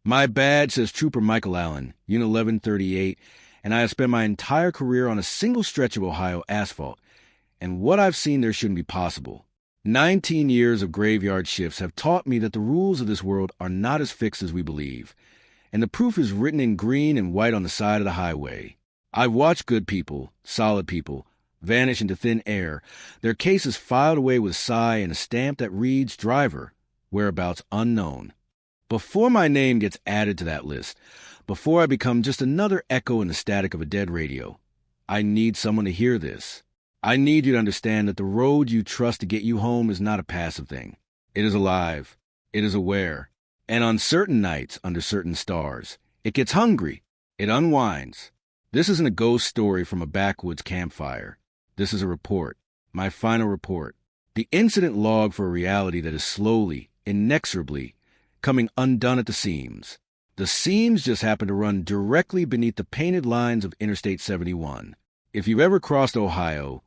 My badge says Trooper Michael Allen, Unit 1138, and I have spent my entire career on a single stretch of Ohio asphalt, and what I've seen there shouldn't be possible. 19 years of graveyard shifts have taught me that the rules of this world are not as fixed as we believe, and the proof is written in green and white on the side of the highway. I've watched good people, solid people, vanish into thin air, their cases filed away with sigh and a stamp that reads driver, whereabouts unknown. Before my name gets added to that list, before I become just another echo in the static of a dead radio, I need someone to hear this. I need you to understand that the road you trust to get you home is not a passive thing. It is alive. It is aware. And on certain nights, under certain stars, it gets hungry. It unwinds. This isn't a ghost story from a backwoods campfire. This is a report. My final report. The incident log for a reality that is slowly, inexorably, coming undone at the seams. The seams just happen to run directly beneath the painted lines of Interstate 71. If you've ever crossed Ohio,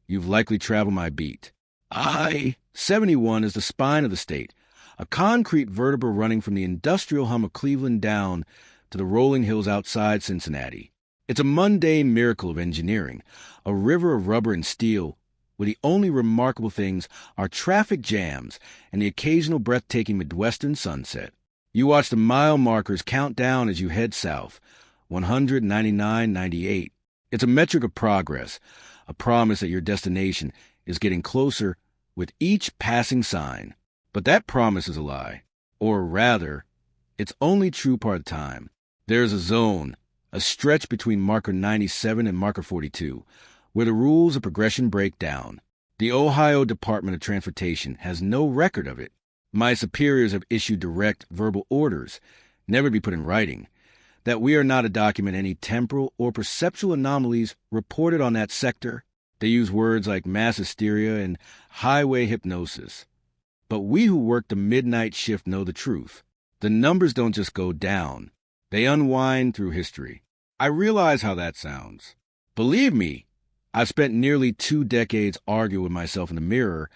you've likely traveled my beat. I-71 is the spine of the state, a concrete vertebra running from the industrial hum of Cleveland down to the rolling hills outside Cincinnati. It's a mundane miracle of engineering, a river of rubber and steel, where the only remarkable things are traffic jams and the occasional breathtaking Midwestern sunset. You watch the mile markers count down as you head south, 199, 98. It's a metric of progress, a promise that your destination is getting closer with each passing sign. But that promise is a lie. Or rather, it's only true part-time. There's a zone, a stretch between marker 97 and marker 42, where the rules of progression break down. The Ohio Department of Transportation has no record of it. My superiors have issued direct verbal orders, never to be put in writing, that we are not to document any temporal or perceptual anomalies reported on that sector. They use words like mass hysteria and highway hypnosis. But we who work the midnight shift know the truth. The numbers don't just go down. They unwind through history. I realize how that sounds. Believe me, I've spent nearly 2 decades arguing with myself in the mirror,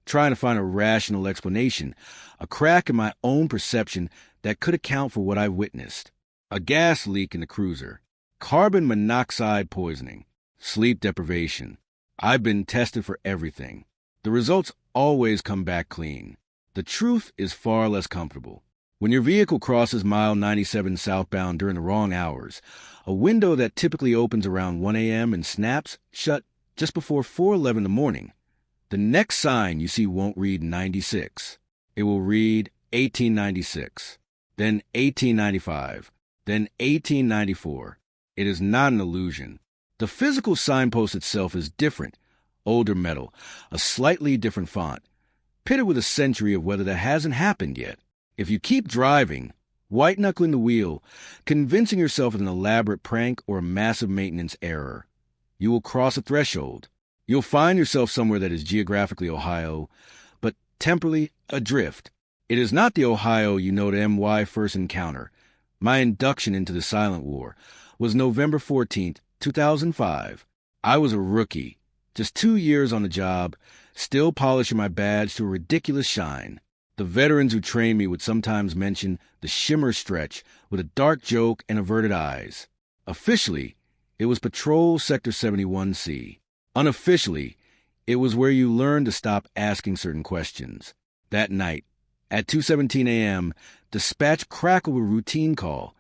trying to find a rational explanation, a crack in my own perception that could account for what I've witnessed. A gas leak in the cruiser, carbon monoxide poisoning, sleep deprivation. I've been tested for everything. The results always come back clean. The truth is far less comfortable. When your vehicle crosses mile 97 southbound during the wrong hours, a window that typically opens around 1 a.m. and snaps shut just before 4:11 in the morning, the next sign you see won't read 96. It will read 1896, then 1895, then 1894. It is not an illusion. The physical signpost itself is different, older metal, a slightly different font, pitted with a century of weather that hasn't happened yet. If you keep driving, white-knuckling the wheel, convincing yourself it's an elaborate prank or a massive maintenance error, you will cross a threshold. You'll find yourself somewhere that is geographically Ohio, but temporally adrift. It is not the Ohio you know to MY first encounter. My induction into the Silent War was November 14th, 2005. I was a rookie, just 2 years on the job, still polishing my badge to a ridiculous shine. The veterans who trained me would sometimes mention the shimmer stretch with a dark joke and averted eyes. Officially, it was Patrol Sector 71C. Unofficially, it was where you learned to stop asking certain questions. That night, at 2:17 a.m., dispatch crackled a routine call,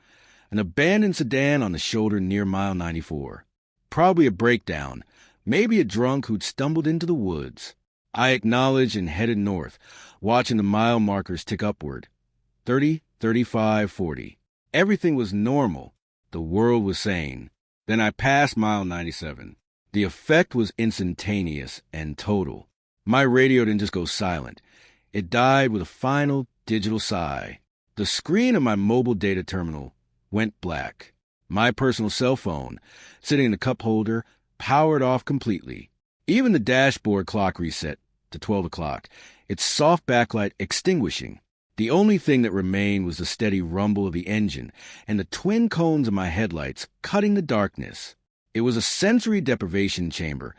an abandoned sedan on the shoulder near mile 94. Probably a breakdown, maybe a drunk who'd stumbled into the woods. I acknowledged and headed north, watching the mile markers tick upward. 30, 35, 40. Everything was normal. The world was sane. Then I passed mile 97. The effect was instantaneous and total. My radio didn't just go silent. It died with a final digital sigh. The screen of my mobile data terminal went black. My personal cell phone, sitting in the cup holder, powered off completely. Even the dashboard clock reset to 12 o'clock, its soft backlight extinguishing. The only thing that remained was the steady rumble of the engine and the twin cones of my headlights cutting the darkness. It was a sensory deprivation chamber,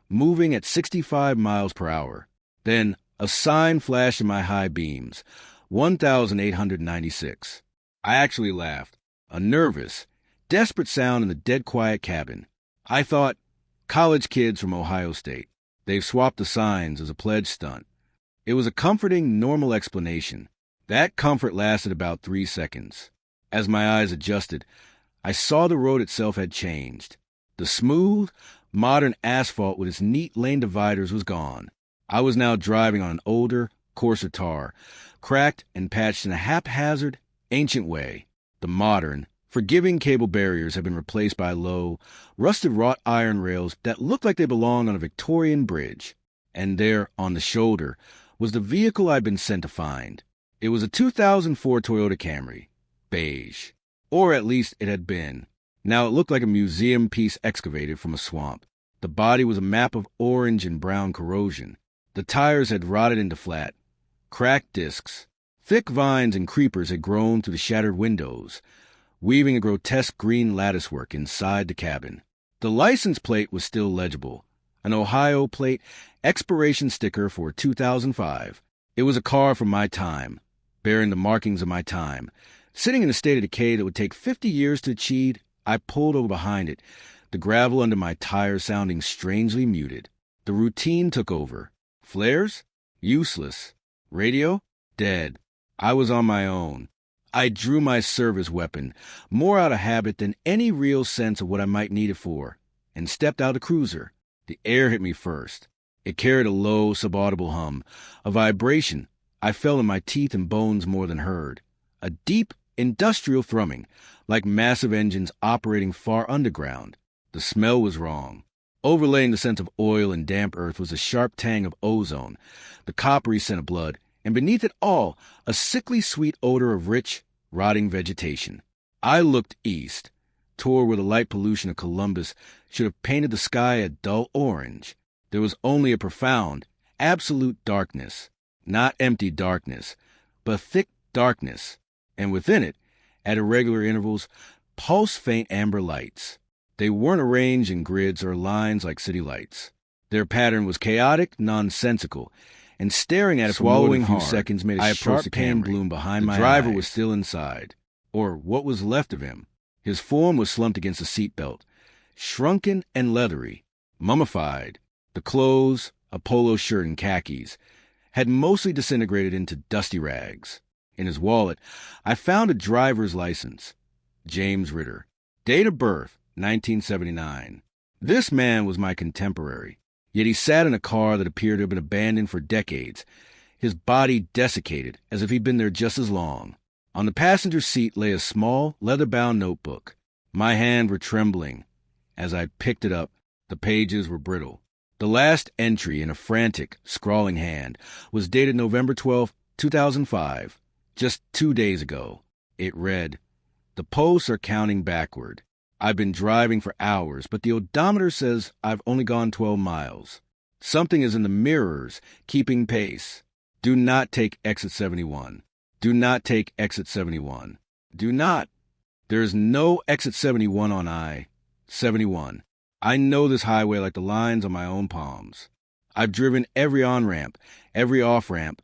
moving at 65 miles per hour. Then a sign flashed in my high beams, 1896. I actually laughed. A nervous, desperate sound in the dead quiet cabin. I thought, college kids from Ohio State. They've swapped the signs as a pledge stunt. It was a comforting, normal explanation. That comfort lasted about 3 seconds. As my eyes adjusted, I saw the road itself had changed. The smooth, modern asphalt with its neat lane dividers was gone. I was now driving on an older, coarser tar, cracked and patched in a haphazard, ancient way. The modern, forgiving cable barriers had been replaced by low, rusted wrought iron rails that looked like they belonged on a Victorian bridge. And there, on the shoulder, was the vehicle I'd been sent to find. It was a 2004 Toyota Camry, beige. Or at least it had been. Now it looked like a museum piece excavated from a swamp. The body was a map of orange and brown corrosion. The tires had rotted into flat, cracked discs. Thick vines and creepers had grown through the shattered windows, weaving a grotesque green latticework inside the cabin. The license plate was still legible, an Ohio plate, expiration sticker for 2005. It was a car from my time, bearing the markings of my time. Sitting in a state of decay that would take 50 years to achieve, I pulled over behind it, the gravel under my tires sounding strangely muted. The routine took over. Flares? Useless. Radio? Dead. I was on my own. I drew my service weapon, more out of habit than any real sense of what I might need it for, and stepped out of the cruiser. The air hit me first. It carried a low, subaudible hum, a vibration I felt in my teeth and bones more than heard, a deep, industrial thrumming, like massive engines operating far underground. The smell was wrong. Overlaying the scent of oil and damp earth was a sharp tang of ozone, the coppery scent of blood, and beneath it all, a sickly sweet odor of rich, rotting vegetation. I looked east, toward where the light pollution of Columbus should have painted the sky a dull orange. There was only a profound, absolute darkness, not empty darkness, but thick darkness, and within it, at irregular intervals, pulse-faint amber lights. They weren't arranged in grids or lines like city lights. Their pattern was chaotic, nonsensical, and staring at it for more than a few seconds made a sharp pain bloom behind my eyes. The driver was still inside, or what was left of him. His form was slumped against the seatbelt, shrunken and leathery, mummified. The clothes, a polo shirt and khakis, had mostly disintegrated into dusty rags. In his wallet, I found a driver's license. James Ritter. Date of birth, 1979. This man was my contemporary, yet he sat in a car that appeared to have been abandoned for decades, his body desiccated as if he'd been there just as long. On the passenger seat lay a small, leather-bound notebook. My hands were trembling. As I picked it up, the pages were brittle. The last entry, in a frantic, scrawling hand, was dated November 12, 2005, just 2 days ago. It read, "The posts are counting backward. I've been driving for hours, but the odometer says I've only gone 12 miles. Something is in the mirrors, keeping pace. Do not take exit 71. Do not take exit 71. Do not. There is no exit 71 on I-71. I know this highway like the lines on my own palms. I've driven every on-ramp, every off-ramp,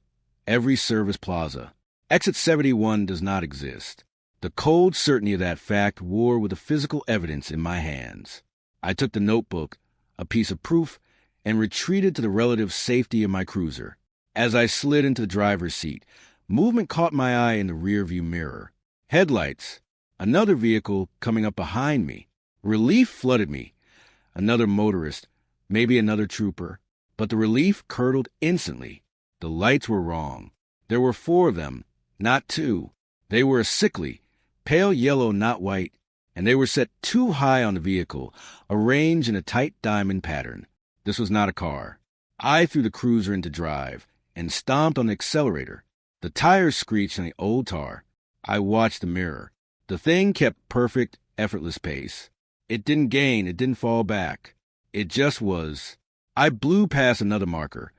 every service plaza. Exit 71 does not exist." The cold certainty of that fact wore with the physical evidence in my hands. I took the notebook, a piece of proof, and retreated to the relative safety of my cruiser. As I slid into the driver's seat, movement caught my eye in the rearview mirror. Headlights. Another vehicle coming up behind me. Relief flooded me. Another motorist, maybe another trooper. But the relief curdled instantly. The lights were wrong. There were 4 of them, not 2. They were a sickly, pale yellow, not white, and they were set too high on the vehicle, arranged in a tight diamond pattern. This was not a car. I threw the cruiser into drive and stomped on the accelerator. The tires screeched on the old tar. I watched the mirror. The thing kept perfect, effortless pace. It didn't gain, it didn't fall back. It just was. I blew past another marker,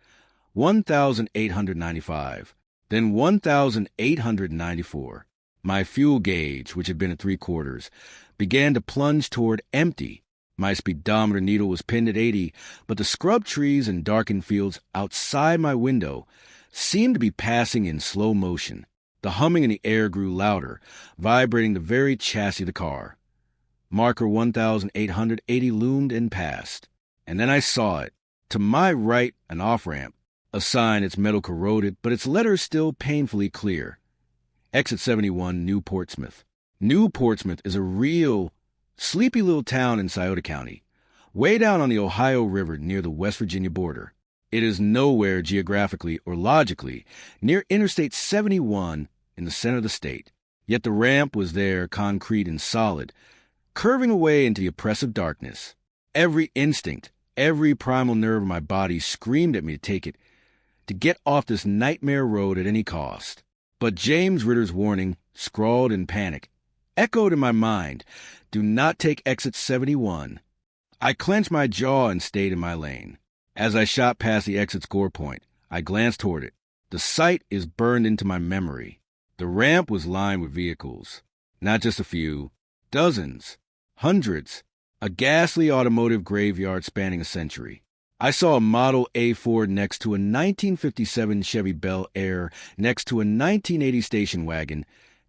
1,895, then 1,894. My fuel gauge, which had been at 3/4, began to plunge toward empty. My speedometer needle was pinned at 80, but the scrub trees and darkened fields outside my window seemed to be passing in slow motion. The humming in the air grew louder, vibrating the very chassis of the car. Marker 1880 loomed and passed. And then I saw it. To my right, an off-ramp. A sign, its metal corroded, but its letters still painfully clear. Exit 71, New Portsmouth. New Portsmouth is a real, sleepy little town in Scioto County, way down on the Ohio River near the West Virginia border. It is nowhere geographically or logically near Interstate 71 in the center of the state. Yet the ramp was there, concrete and solid, curving away into the oppressive darkness. Every instinct, every primal nerve of my body screamed at me to take it, to get off this nightmare road at any cost. But James Ritter's warning, scrawled in panic, echoed in my mind, "Do not take exit 71. I clenched my jaw and stayed in my lane. As I shot past the exit score point, I glanced toward it. The sight is burned into my memory. The ramp was lined with vehicles. Not just a few. Dozens. Hundreds. A ghastly automotive graveyard spanning a century. I saw a Model A Ford next to a 1957 Chevy Bel Air, next to a 1980 station wagon,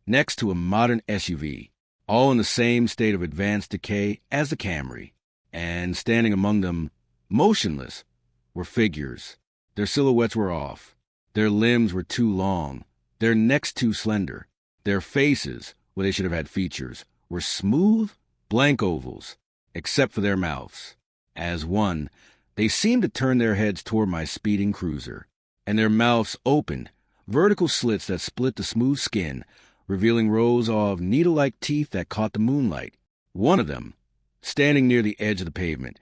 next to a modern SUV, all in the same state of advanced decay as the Camry. And standing among them, motionless, were figures. Their silhouettes were off. Their limbs were too long. Their necks too slender. Their faces, where they should have had features, were smooth, blank ovals, except for their mouths. As one, they seemed to turn their heads toward my speeding cruiser, and their mouths opened, vertical slits that split the smooth skin, revealing rows of needle-like teeth that caught the moonlight. One of them, standing near the edge of the pavement,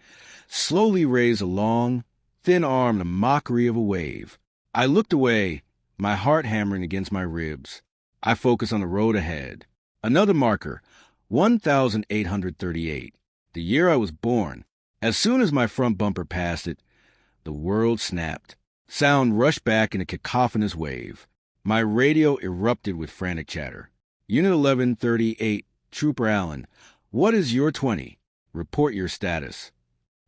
slowly raised a long, thin arm in a mockery of a wave. I looked away, my heart hammering against my ribs. I focused on the road ahead. Another marker, 1838, the year I was born. As soon as my front bumper passed it, the world snapped. Sound rushed back in a cacophonous wave. My radio erupted with frantic chatter. Unit 1138, Trooper Allen, what is your 20? Report your status.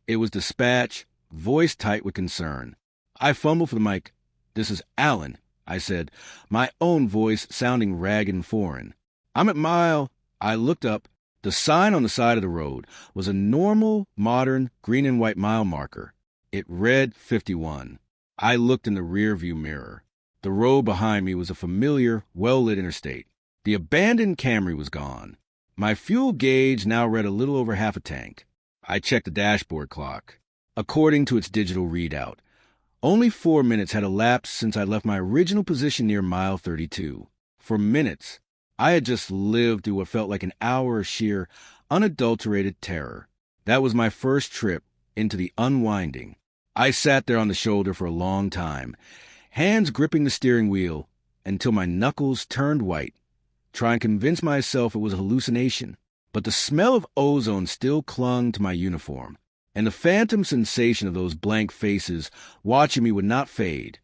It was dispatch, voice tight with concern. I fumbled for the mic. This is Allen, I said, my own voice sounding ragged and foreign. I'm at mile. I looked up. The sign on the side of the road was a normal, modern, green and white mile marker. It read 51. I looked in the rearview mirror. The road behind me was a familiar, well-lit interstate. The abandoned Camry was gone. My fuel gauge now read a little over half a tank. I checked the dashboard clock. According to its digital readout, only 4 minutes had elapsed since I left my original position near mile 32. For minutes, I had just lived through what felt like an hour of sheer, unadulterated terror. That was my first trip into the unwinding. I sat there on the shoulder for a long time, hands gripping the steering wheel until my knuckles turned white, trying to convince myself it was a hallucination. But the smell of ozone still clung to my uniform, and the phantom sensation of those blank faces watching me would not fade.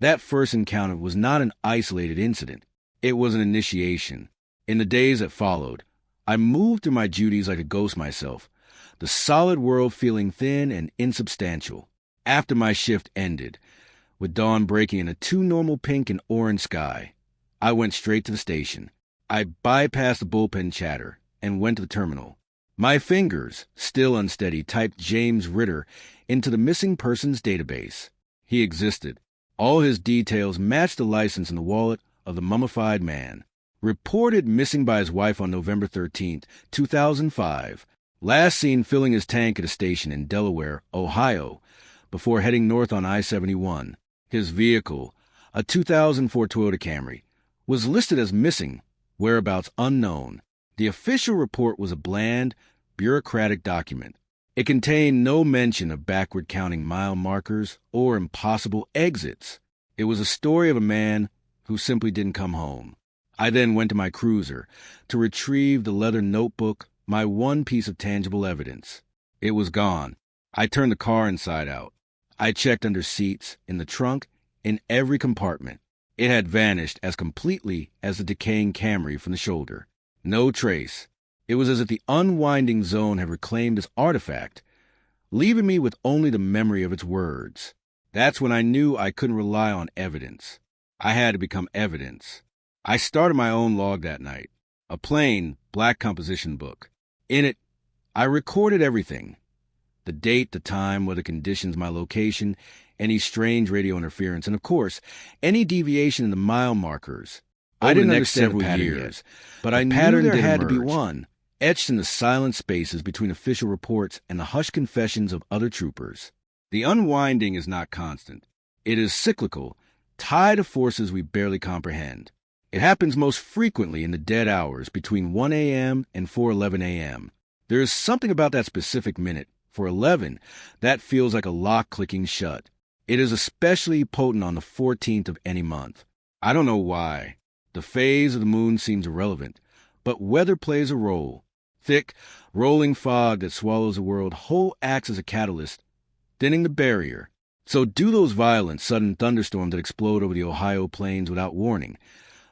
That first encounter was not an isolated incident. It was an initiation. In the days that followed, I moved through my duties like a ghost myself, the solid world feeling thin and insubstantial. After my shift ended, with dawn breaking in a too normal pink and orange sky, I went straight to the station. I bypassed the bullpen chatter and went to the terminal. My fingers, still unsteady, typed James Ritter into the missing persons database. He existed. All his details matched the license in the wallet of the mummified man. Reported missing by his wife on November 13th, 2005. Last seen filling his tank at a station in Delaware, Ohio, before heading north on I-71. His vehicle, a 2004 Toyota Camry, was listed as missing, whereabouts unknown. The official report was a bland, bureaucratic document. It contained no mention of backward-counting mile markers or impossible exits. It was a story of a man who simply didn't come home. I then went to my cruiser to retrieve the leather notebook, my one piece of tangible evidence. It was gone. I turned the car inside out. I checked under seats, in the trunk, in every compartment. It had vanished as completely as the decaying Camry from the shoulder. No trace. It was as if the unwinding zone had reclaimed this artifact, leaving me with only the memory of its words. That's when I knew I couldn't rely on evidence. I had to become evidence. I started my own log that night, a plain, black composition book. In it, I recorded everything: the date, the time, weather conditions, my location, any strange radio interference, and of course, any deviation in the mile markers. I didn't understand the pattern yet, but I knew there had to be one, etched in the silent spaces between official reports and the hushed confessions of other troopers. The unwinding is not constant. It is cyclical, tied to forces we barely comprehend. It happens most frequently in the dead hours between 1 a.m. and 4:11 a.m. There is something about that specific minute, 4:11, that feels like a lock clicking shut. It is especially potent on the 14th of any month. I don't know why. The phase of the moon seems irrelevant, but weather plays a role. Thick, rolling fog that swallows the world whole acts as a catalyst, thinning the barrier. So do those violent, sudden thunderstorms that explode over the Ohio plains without warning,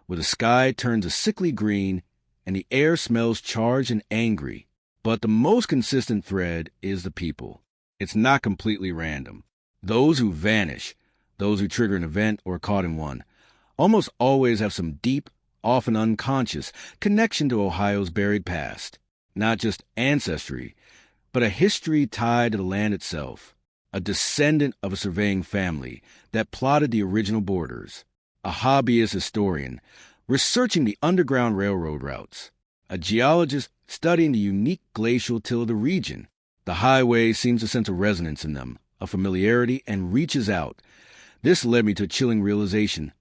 where the sky turns a sickly green and the air smells charged and angry. But the most consistent thread is the people. It's not completely random. Those who vanish, those who trigger an event or are caught in one, almost always have some deep, often unconscious, connection to Ohio's buried past. Not just ancestry, but a history tied to the land itself. A descendant of a surveying family that plotted the original borders. A hobbyist historian researching the Underground Railroad routes. A geologist studying the unique glacial till of the region. The highway seems to sense a resonance in them, a familiarity, and reaches out. This led me to a chilling realization.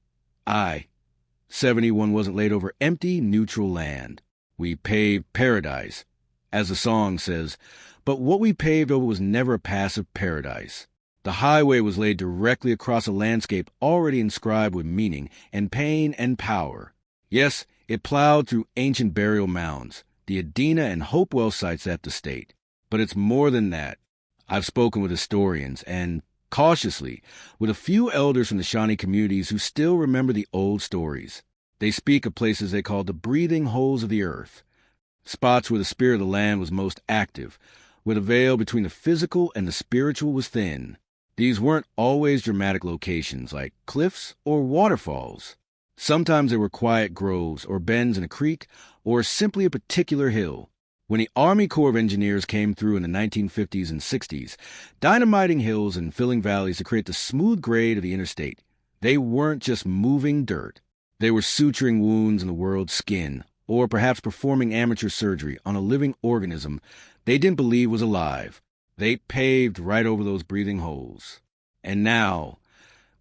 71 wasn't laid over empty, neutral land. We paved paradise, as the song says, but what we paved over was never a passive paradise. The highway was laid directly across a landscape already inscribed with meaning and pain and power. Yes, it plowed through ancient burial mounds, the Adena and Hopewell sites at the state. But it's more than that. I've spoken with historians and, cautiously, with a few elders from the Shawnee communities who still remember the old stories. They speak of places they call the breathing holes of the earth, spots where the spirit of the land was most active, where the veil between the physical and the spiritual was thin. These weren't always dramatic locations like cliffs or waterfalls. Sometimes they were quiet groves or bends in a creek or simply a particular hill. When the Army Corps of Engineers came through in the 1950s and 60s, dynamiting hills and filling valleys to create the smooth grade of the interstate, they weren't just moving dirt. They were suturing wounds in the world's skin, or perhaps performing amateur surgery on a living organism they didn't believe was alive. They paved right over those breathing holes. And now,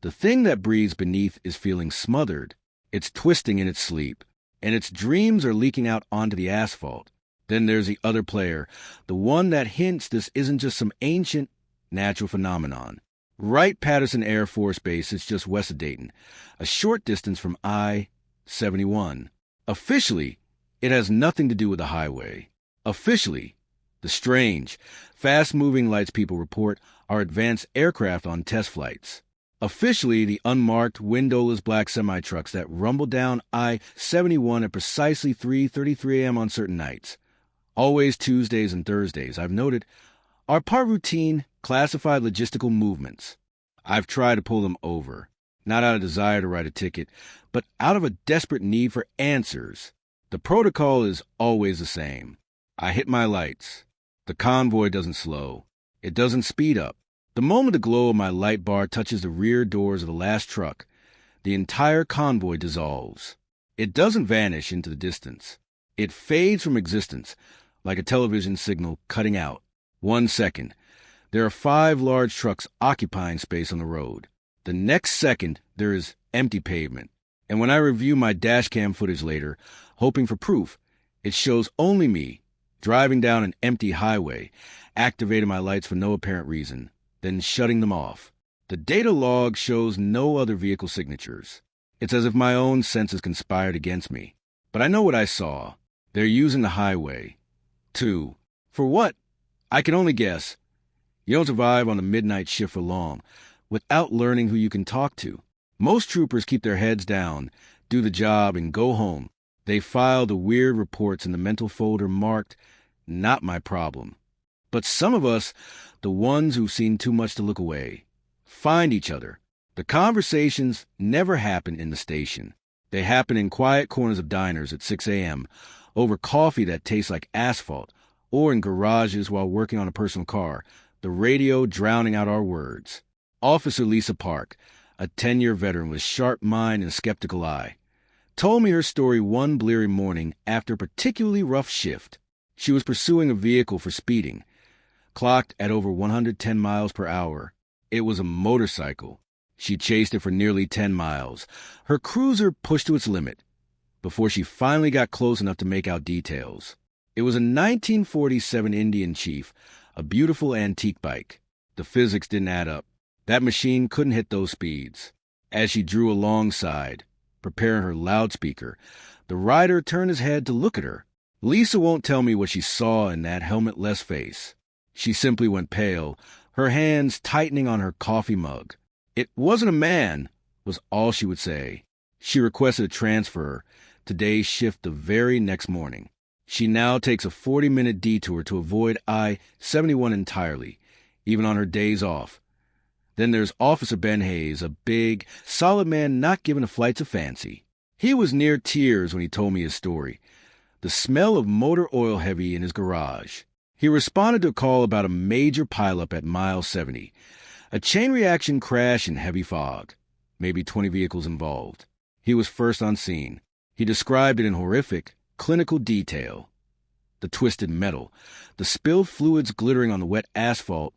the thing that breathes beneath is feeling smothered. It's twisting in its sleep, and its dreams are leaking out onto the asphalt. Then there's the other player, the one that hints this isn't just some ancient natural phenomenon. Wright-Patterson Air Force Base is just west of Dayton, a short distance from I-71. Officially, it has nothing to do with the highway. Officially, the strange, fast-moving lights people report are advanced aircraft on test flights. Officially, the unmarked, windowless black semi-trucks that rumble down I-71 at precisely 3:33 a.m. on certain nights, always Tuesdays and Thursdays, I've noted, are part routine, classified logistical movements. I've tried to pull them over, not out of desire to write a ticket, but out of a desperate need for answers. The protocol is always the same. I hit my lights. The convoy doesn't slow. It doesn't speed up. The moment the glow of my light bar touches the rear doors of the last truck, the entire convoy dissolves. It doesn't vanish into the distance. It fades from existence, like a television signal cutting out. 1 second, there are 5 large trucks occupying space on the road. The next second, there is empty pavement. And when I review my dashcam footage later, hoping for proof, it shows only me, driving down an empty highway, activating my lights for no apparent reason, then shutting them off. The data log shows no other vehicle signatures. It's as if my own senses conspired against me. But I know what I saw. They're using the highway. For what? I can only guess. You don't survive on the midnight shift for long without learning who you can talk to. Most troopers keep their heads down, do the job, and go home. They file the weird reports in the mental folder marked, "Not my problem." But some of us, the ones who've seen too much to look away, find each other. The conversations never happen in the station. They happen in quiet corners of diners at 6 a.m., over coffee that tastes like asphalt, or in garages while working on a personal car, the radio drowning out our words. Officer Lisa Park, a 10-year veteran with sharp mind and a skeptical eye, told me her story one bleary morning after a particularly rough shift. She was pursuing a vehicle for speeding, clocked at over 110 miles per hour. It was a motorcycle. She chased it for nearly 10 miles. Her cruiser pushed to its limit before she finally got close enough to make out details. It was a 1947 Indian Chief, a beautiful antique bike. The physics didn't add up. That machine couldn't hit those speeds. As she drew alongside, preparing her loudspeaker, the rider turned his head to look at her. Lisa won't tell me what she saw in that helmet-less face. She simply went pale, her hands tightening on her coffee mug. "It wasn't a man," was all she would say. She requested a transfer, today's shift the very next morning. She now takes a 40-minute detour to avoid I-71 entirely, even on her days off. Then there's Officer Ben Hayes, a big, solid man not given to flights of fancy. He was near tears when he told me his story. The smell of motor oil heavy in his garage. He responded to a call about a major pileup at mile 70. A chain reaction crash in heavy fog. Maybe 20 vehicles involved. He was first on scene. He described it in horrific, clinical detail. The twisted metal, the spilled fluids glittering on the wet asphalt,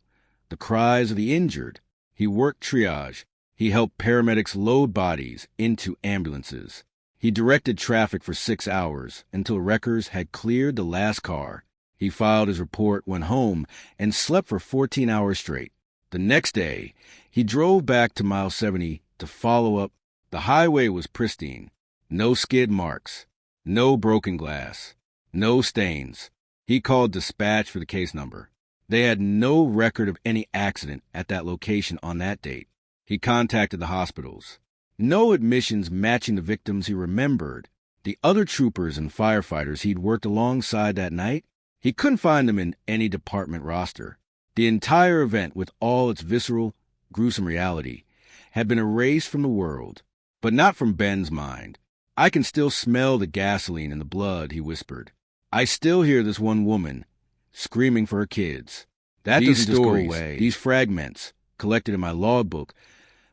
the cries of the injured. He worked triage. He helped paramedics load bodies into ambulances. He directed traffic for 6 hours until wreckers had cleared the last car. He filed his report, went home, and slept for 14 hours straight. The next day, he drove back to mile 70 to follow up. The highway was pristine. No skid marks. No broken glass. No stains. He called dispatch for the case number. They had no record of any accident at that location on that date. He contacted the hospitals. No admissions matching the victims he remembered. The other troopers and firefighters he'd worked alongside that night, he couldn't find them in any department roster. The entire event, with all its visceral, gruesome reality, had been erased from the world, but not from Ben's mind. "I can still smell the gasoline and the blood," he whispered. "I still hear this one woman screaming for her kids." These stories, these fragments, collected in my logbook,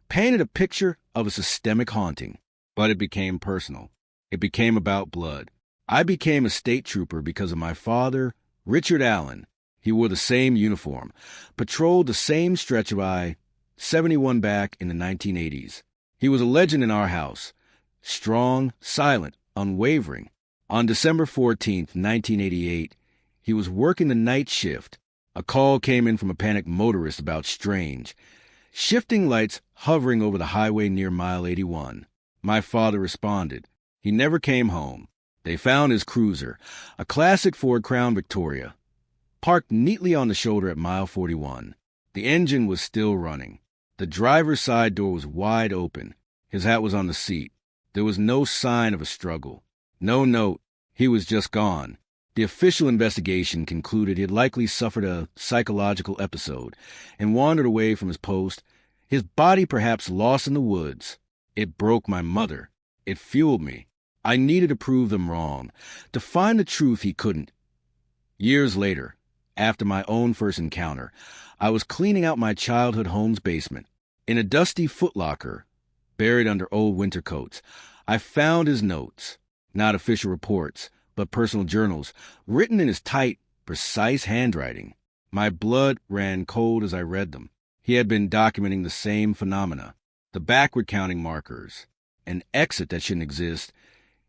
painted a picture of a systemic haunting. But it became personal. It became about blood. I became a state trooper because of my father, Richard Allen. He wore the same uniform, patrolled the same stretch of I-71 back in the 1980s. He was a legend in our house. Strong, silent, unwavering. On December 14th, 1988, he was working the night shift. A call came in from a panicked motorist about strange shifting lights hovering over the highway near mile 81. My father responded. He never came home. They found his cruiser, a classic Ford Crown Victoria, parked neatly on the shoulder at mile 41. The engine was still running. The driver's side door was wide open. His hat was on the seat. There was no sign of a struggle. No note. He was just gone. The official investigation concluded he had likely suffered a psychological episode and wandered away from his post, his body perhaps lost in the woods. It broke my mother. It fueled me. I needed to prove them wrong, to find the truth he couldn't. Years later, after my own first encounter, I was cleaning out my childhood home's basement. In a dusty footlocker, buried under old winter coats, I found his notes, not official reports, but personal journals, written in his tight, precise handwriting. My blood ran cold as I read them. He had been documenting the same phenomena, the backward-counting markers, an exit that shouldn't exist.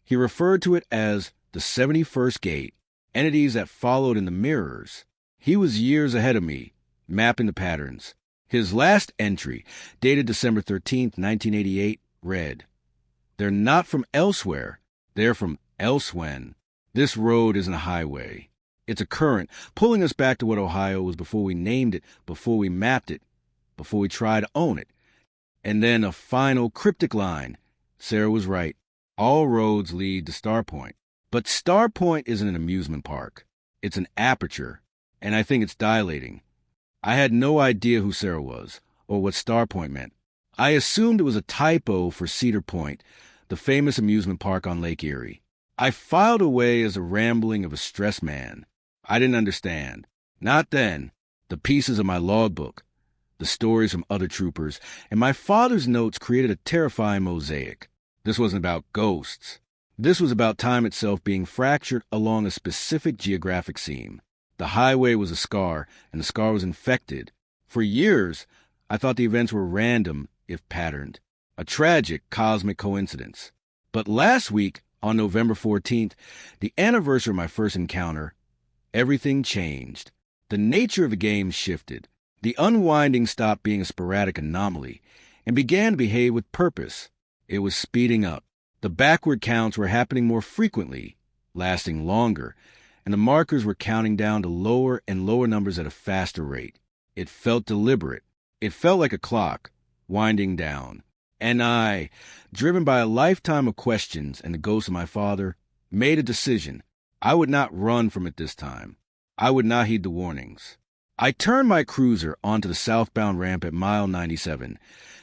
He referred to it as the 71st gate, entities that followed in the mirrors. He was years ahead of me, mapping the patterns. His last entry, dated December 13th, 1988, read, "They're not from elsewhere. They're from elsewhen. This road isn't a highway. It's a current, pulling us back to what Ohio was before we named it, before we mapped it, before we tried to own it." And then a final cryptic line. Sarah was right. All roads lead to Star Point. But Star Point isn't an amusement park. It's an aperture, and I think it's dilating. I had no idea who Sarah was, or what Star Point meant. I assumed it was a typo for Cedar Point, the famous amusement park on Lake Erie. I filed away as a rambling of a stressed man. I didn't understand. Not then. The pieces of my logbook, the stories from other troopers, and my father's notes created a terrifying mosaic. This wasn't about ghosts. This was about time itself being fractured along a specific geographic seam. The highway was a scar, and the scar was infected. For years, I thought the events were random, if patterned. A tragic cosmic coincidence. But last week, on November 14th, the anniversary of my first encounter, everything changed. The nature of the game shifted. The unwinding stopped being a sporadic anomaly and began to behave with purpose. It was speeding up. The backward counts were happening more frequently, lasting longer, and the markers were counting down to lower and lower numbers at a faster rate. It felt deliberate. It felt like a clock, winding down. And I, driven by a lifetime of questions and the ghost of my father, made a decision. I would not run from it this time. I would not heed the warnings. I turned my cruiser onto the southbound ramp at mile 97,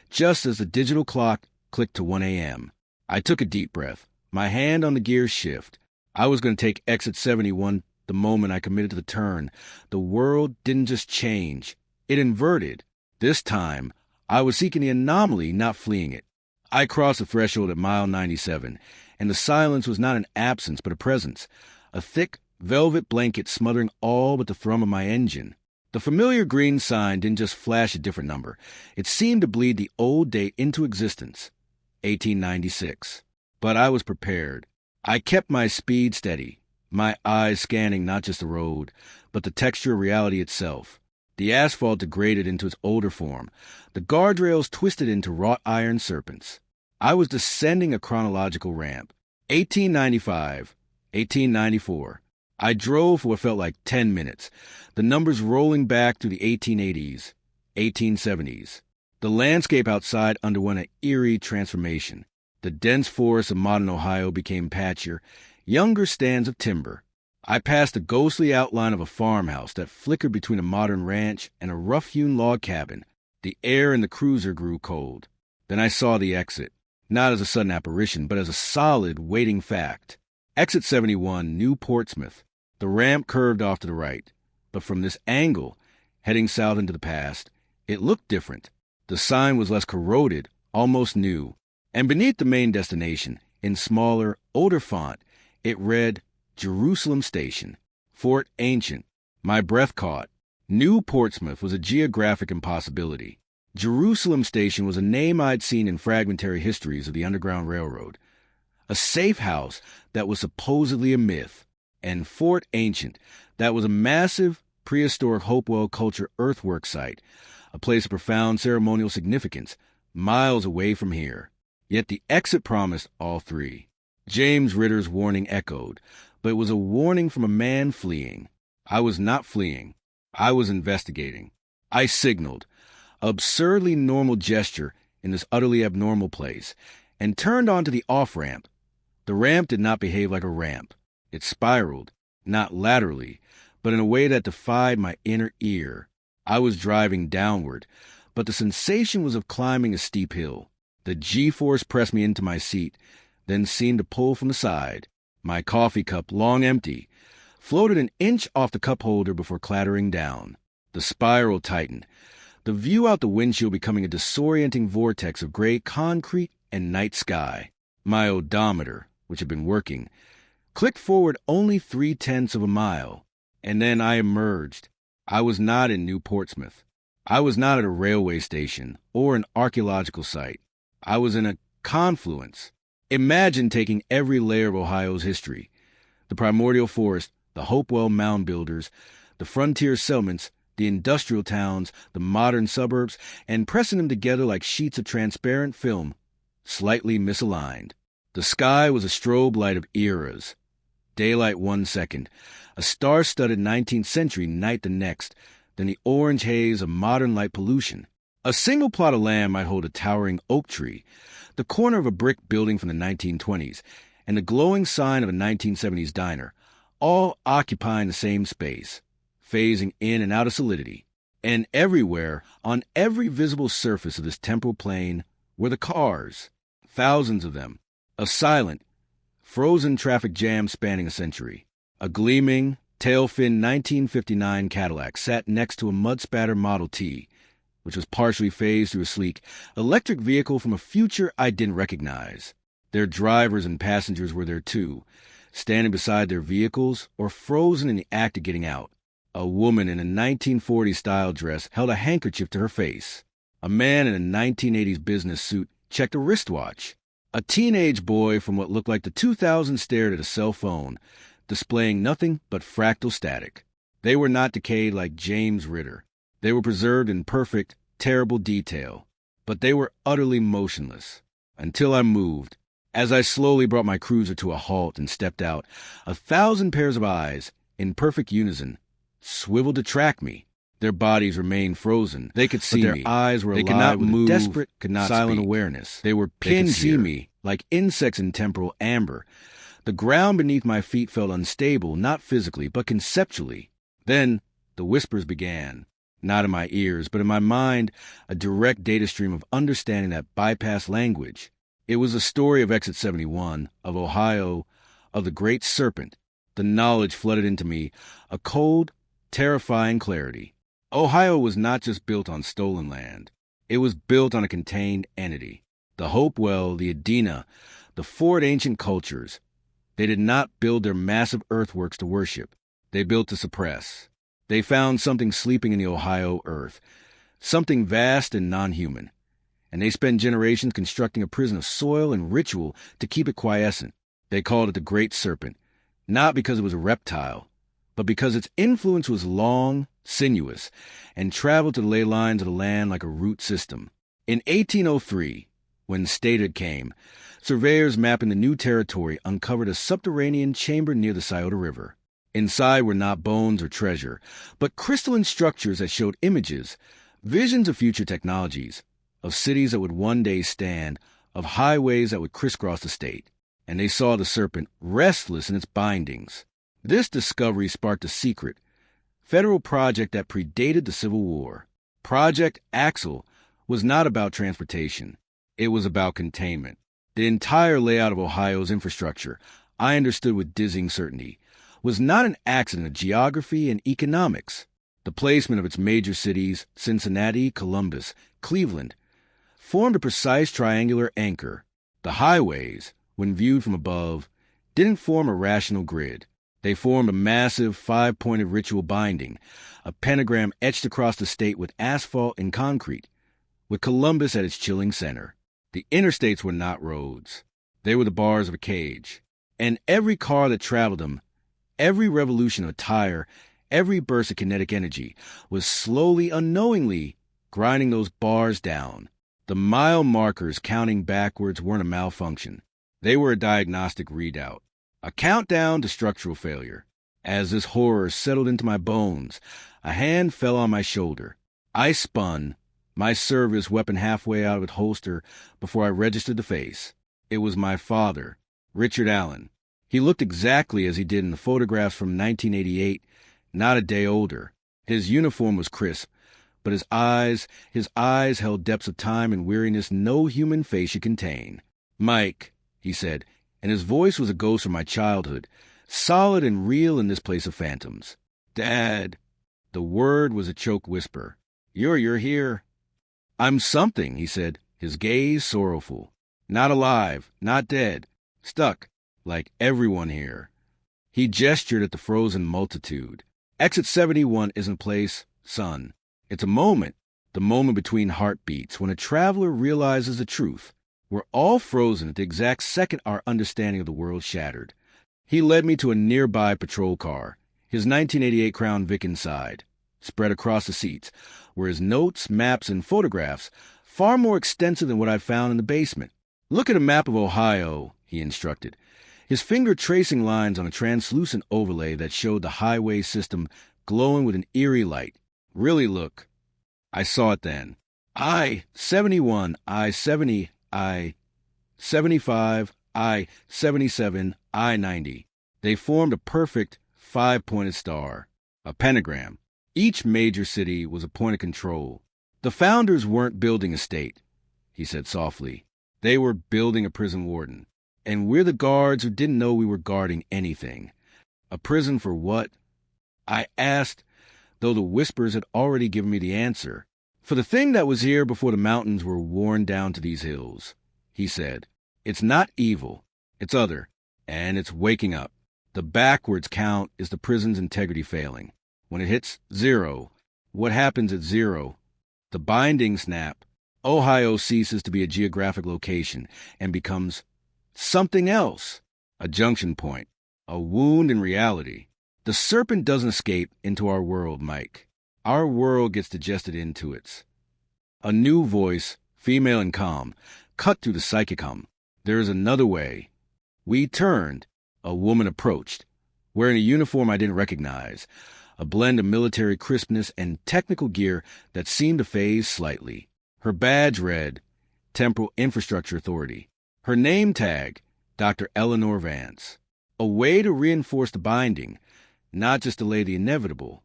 just as the digital clock clicked to 1 a.m. I took a deep breath, my hand on the gear shift. I was going to take exit 71 the moment I committed to the turn. The world didn't just change. It inverted. This time, I was seeking the anomaly, not fleeing it. I crossed the threshold at mile 97, and the silence was not an absence but a presence, a thick, velvet blanket smothering all but the thrum of my engine. The familiar green sign didn't just flash a different number. It seemed to bleed the old date into existence, 1896. But I was prepared. I kept my speed steady, my eyes scanning not just the road, but the texture of reality itself. The asphalt degraded into its older form. The guardrails twisted into wrought iron serpents. I was descending a chronological ramp. 1895, 1894. I drove for what felt like 10 minutes, the numbers rolling back through the 1880s, 1870s. The landscape outside underwent an eerie transformation. The dense forests of modern Ohio became patchier, younger stands of timber. I passed the ghostly outline of a farmhouse that flickered between a modern ranch and a rough-hewn log cabin. The air in the cruiser grew cold. Then I saw the exit, not as a sudden apparition, but as a solid, waiting fact. Exit 71, New Portsmouth. The ramp curved off to the right, but from this angle, heading south into the past, it looked different. The sign was less corroded, almost new, and beneath the main destination, in smaller, older font, it read, Jerusalem Station, Fort Ancient. My breath caught. New Portsmouth was a geographic impossibility. Jerusalem Station was a name I'd seen in fragmentary histories of the Underground Railroad. A safe house that was supposedly a myth. And Fort Ancient, that was a massive, prehistoric Hopewell culture earthwork site, a place of profound ceremonial significance, miles away from here. Yet the exit promised all three. James Ritter's warning echoed, but it was a warning from a man fleeing. I was not fleeing. I was investigating. I signaled, absurdly normal gesture in this utterly abnormal place, and turned onto the off-ramp. The ramp did not behave like a ramp. It spiraled, not laterally, but in a way that defied my inner ear. I was driving downward, but the sensation was of climbing a steep hill. The G-force pressed me into my seat, then seemed to pull from the side. My coffee cup, long empty, floated an inch off the cup holder before clattering down. The spiral tightened, the view out the windshield becoming a disorienting vortex of gray concrete and night sky. My odometer, which had been working, clicked forward only 0.3 of a mile, and then I emerged. I was not in New Portsmouth. I was not at a railway station or an archaeological site. I was in a confluence. Imagine taking every layer of Ohio's history, the primordial forest, the Hopewell mound builders, the frontier settlements, the industrial towns, the modern suburbs, and pressing them together like sheets of transparent film, slightly misaligned. The sky was a strobe light of eras. Daylight 1 second, a star-studded 19th century night the next, then the orange haze of modern light pollution. A single plot of land might hold a towering oak tree, the corner of a brick building from the 1920s, and the glowing sign of a 1970s diner, all occupying the same space, phasing in and out of solidity. And everywhere, on every visible surface of this temporal plane, were the cars, thousands of them, A silent, frozen traffic jam spanning a century. A gleaming, tail-fin 1959 Cadillac sat next to a mud-spattered Model T, which was partially phased through a sleek electric vehicle from a future I didn't recognize. Their drivers and passengers were there too, standing beside their vehicles or frozen in the act of getting out. A woman in a 1940s-style dress held a handkerchief to her face. A man in a 1980s business suit checked a wristwatch. A teenage boy from what looked like the 2000s stared at a cell phone, displaying nothing but fractal static. They were not decayed like James Ritter. They were preserved in perfect, terrible detail. But they were utterly motionless. Until I moved. As I slowly brought my cruiser to a halt and stepped out, 1,000 pairs of eyes, in perfect unison, swiveled to track me. Their bodies remained frozen. They could see me. Their eyes were alive with a desperate, silent awareness. They were pinned to me, like insects in temporal amber. The ground beneath my feet felt unstable, not physically, but conceptually. Then the whispers began. Not in my ears, but in my mind, a direct data stream of understanding that bypassed language. It was a story of Exit 71, of Ohio, of the Great Serpent. The knowledge flooded into me, a cold, terrifying clarity. Ohio was not just built on stolen land. It was built on a contained entity. The Hopewell, the Adena, the Ford ancient cultures. They did not build their massive earthworks to worship. They built to suppress. They found something sleeping in the Ohio earth, something vast and non-human. And they spent generations constructing a prison of soil and ritual to keep it quiescent. They called it the Great Serpent, not because it was a reptile, but because its influence was long, sinuous, and traveled to the ley lines of the land like a root system. In 1803, when statehood came, surveyors mapping the new territory uncovered a subterranean chamber near the Scioto River. Inside were not bones or treasure, but crystalline structures that showed images, visions of future technologies, of cities that would one day stand, of highways that would crisscross the state. And they saw the serpent restless in its bindings. This discovery sparked a secret, federal project that predated the Civil War. Project Axle was not about transportation. It was about containment. The entire layout of Ohio's infrastructure, I understood with dizzying certainty, was not an accident of geography and economics. The placement of its major cities, Cincinnati, Columbus, Cleveland, formed a precise triangular anchor. The highways, when viewed from above, didn't form a rational grid. They formed a massive, five-pointed ritual binding, a pentagram etched across the state with asphalt and concrete, with Columbus at its chilling center. The interstates were not roads. They were the bars of a cage. And every car that traveled them, every revolution of a tire, every burst of kinetic energy, was slowly, unknowingly, grinding those bars down. The mile markers counting backwards weren't a malfunction. They were a diagnostic readout, a countdown to structural failure. As this horror settled into my bones, a hand fell on my shoulder. I spun, my service weapon halfway out of its holster before I registered the face. It was my father, Richard Allen. He looked exactly as he did in the photographs from 1988, not a day older. His uniform was crisp, but his eyes held depths of time and weariness no human face should contain. "Mike," he said, and his voice was a ghost from my childhood, solid and real in this place of phantoms. "Dad." The word was a choked whisper. You're here." "I'm something," he said, his gaze sorrowful. "Not alive, not dead, stuck, like everyone here." He gestured at the frozen multitude. "Exit 71 isn't a place, son. It's a moment, the moment between heartbeats, when a traveler realizes the truth. We're all frozen at the exact second our understanding of the world shattered." He led me to a nearby patrol car, his 1988 Crown Vic inside. Spread across the seats were his notes, maps, and photographs, far more extensive than what I'd found in the basement. "Look at a map of Ohio," he instructed, his finger tracing lines on a translucent overlay that showed the highway system glowing with an eerie light. "Really look." I saw it then. I-71, I-70, I-75, I-77, I-90. They formed a perfect five-pointed star, a pentagram. Each major city was a point of control. "The founders weren't building a state," he said softly. "They were building a prison warden. And we're the guards who didn't know we were guarding anything. A prison for what? I asked, though the whispers had already given me the answer. For the thing that was here before the mountains were worn down to these hills, he said. It's not evil, it's other, and it's waking up. The backwards count is the prison's integrity failing. When it hits 0, what happens at 0? The binding snap. Ohio ceases to be a geographic location and becomes something else, a junction point, a wound in reality. The serpent doesn't escape into our world, Mike. Our world gets digested into its. A new voice, female and calm, cut through the psychic hum. There is another way. We turned. A woman approached, wearing a uniform I didn't recognize, a blend of military crispness and technical gear that seemed to phase slightly. Her badge read, Temporal Infrastructure Authority. Her name tag, Dr. Eleanor Vance. A way to reinforce the binding, not just delay the inevitable.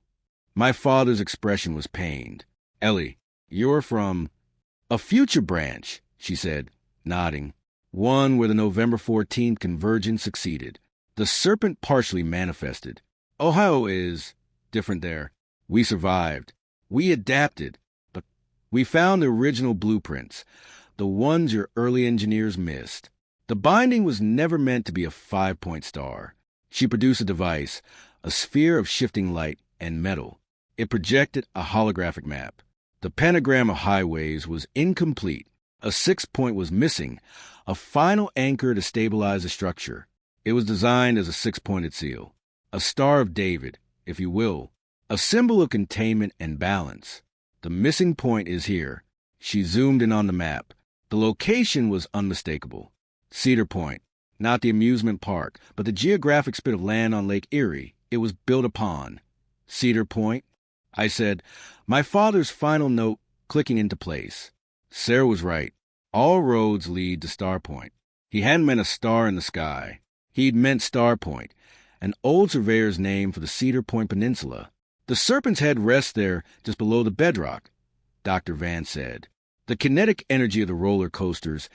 My father's expression was pained. Ellie, you're from a future branch, she said, nodding. One where the November 14th convergence succeeded. The serpent partially manifested. Ohio is different there. We survived. We adapted. But we found the original blueprints, the ones your early engineers missed. The binding was never meant to be a 5-point star. She produced a device, a sphere of shifting light and metal. It projected a holographic map. The pentagram of highways was incomplete. A 6-point was missing, a final anchor to stabilize the structure. It was designed as a 6-pointed seal, a Star of David, if you will, a symbol of containment and balance. The missing point is here. She zoomed in on the map. The location was unmistakable. Cedar Point, not the amusement park, but the geographic spit of land on Lake Erie it was built upon. Cedar Point, I said, my father's final note clicking into place. Sarah was right. All roads lead to Star Point. He hadn't meant a star in the sky. He'd meant Star Point, an old surveyor's name for the Cedar Point Peninsula. The serpent's head rests there just below the bedrock, Dr. Vance said. The kinetic energy of the roller coasters,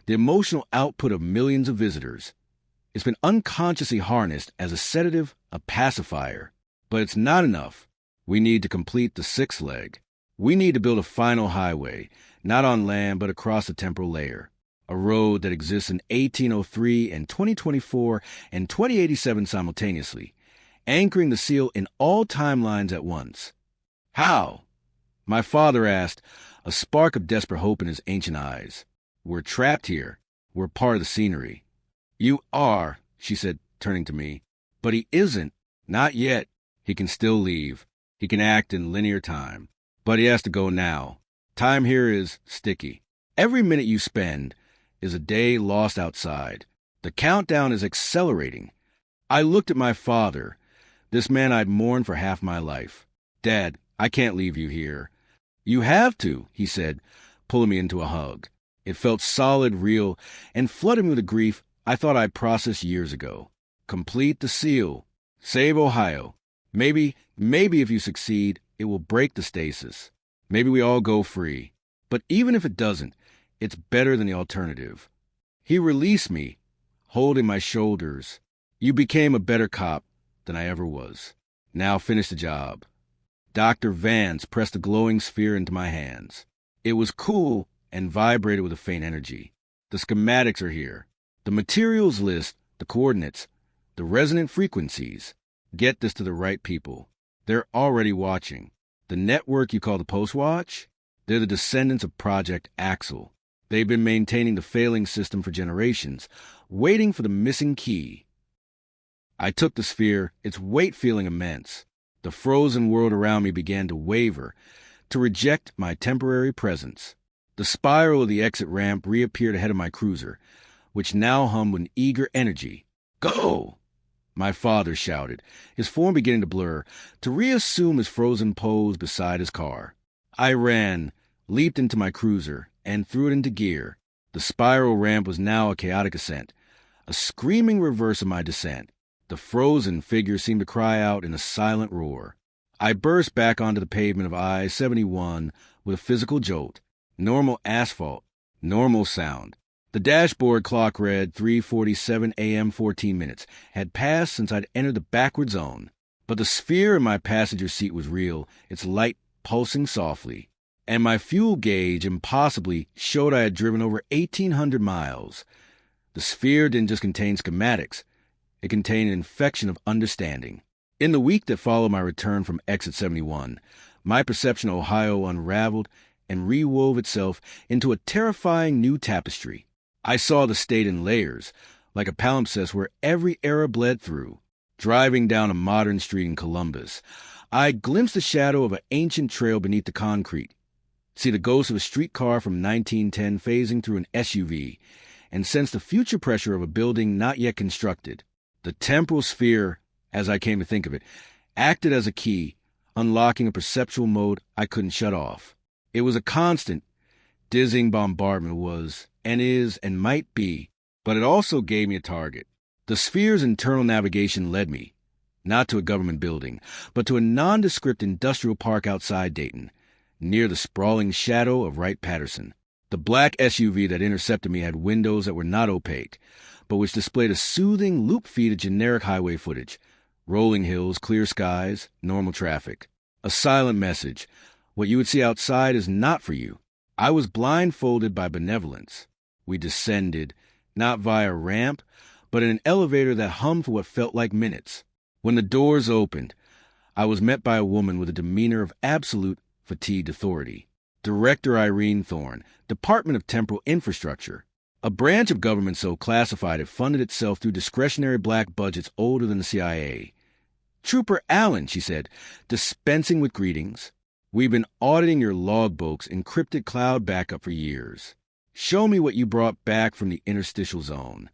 the emotional output of millions of visitors. It's been unconsciously harnessed as a sedative, a pacifier. But it's not enough. We need to complete the 6th leg. We need to build a final highway, not on land but across the temporal layer. A road that exists in 1803 and 2024 and 2087 simultaneously, anchoring the seal in all timelines at once. How? My father asked, a spark of desperate hope in his ancient eyes. We're trapped here. We're part of the scenery. You are, she said, turning to me. But he isn't. Not yet. He can still leave. He can act in linear time. But he has to go now. Time here is sticky. Every minute you spend is a day lost outside. The countdown is accelerating. I looked at my father, this man I'd mourned for half my life. Dad, I can't leave you here. You have to, he said, pulling me into a hug. It felt solid, real, and flooded me with a grief I thought I'd processed years ago. Complete the seal. Save Ohio. Maybe if you succeed, it will break the stasis. Maybe we all go free. But even if it doesn't, it's better than the alternative. He released me, holding my shoulders. You became a better cop than I ever was. Now finish the job. Dr. Vance pressed a glowing sphere into my hands. It was cool and vibrated with a faint energy. The schematics are here. The materials list, the coordinates, the resonant frequencies. Get this to the right people. They're already watching. The network you call the Postwatch? They're the descendants of Project Axel. They've been maintaining the failing system for generations, waiting for the missing key. I took the sphere, its weight feeling immense. The frozen world around me began to waver, to reject my temporary presence. The spiral of the exit ramp reappeared ahead of my cruiser, which now hummed with eager energy. Go! My father shouted, his form beginning to blur, to reassume his frozen pose beside his car. I ran, leaped into my cruiser, and threw it into gear. The spiral ramp was now a chaotic ascent, a screaming reverse of my descent. The frozen figure seemed to cry out in a silent roar. I burst back onto the pavement of I-71 with a physical jolt. Normal asphalt, normal sound. The dashboard clock read 3:47 a.m. 14 minutes. Had passed since I'd entered the backward zone. But the sphere in my passenger seat was real, its light pulsing softly. And my fuel gauge impossibly showed I had driven over 1,800 miles. The sphere didn't just contain schematics. It contained an infection of understanding. In the week that followed my return from Exit 71, my perception of Ohio unraveled and rewove itself into a terrifying new tapestry. I saw the state in layers, like a palimpsest where every era bled through. Driving down a modern street in Columbus, I glimpsed the shadow of an ancient trail beneath the concrete, see the ghost of a streetcar from 1910 phasing through an SUV, and sense the future pressure of a building not yet constructed. The temporal sphere, as I came to think of it, acted as a key, unlocking a perceptual mode I couldn't shut off. It was a constant, dizzying bombardment was, and is, and might be, but it also gave me a target. The sphere's internal navigation led me, not to a government building, but to a nondescript industrial park outside Dayton, near the sprawling shadow of Wright-Patterson. The black SUV that intercepted me had windows that were not opaque, but which displayed a soothing loop feed of generic highway footage, rolling hills, clear skies, normal traffic. A silent message. What you would see outside is not for you. I was blindfolded by benevolence. We descended, not via a ramp, but in an elevator that hummed for what felt like minutes. When the doors opened, I was met by a woman with a demeanor of absolute fatigued authority. Director Irene Thorne, Department of Temporal Infrastructure, a branch of government so classified it funded itself through discretionary black budgets older than the CIA. Trooper Allen, she said, dispensing with greetings. We've been auditing your logbooks, encrypted cloud backup for years. Show me what you brought back from the interstitial zone.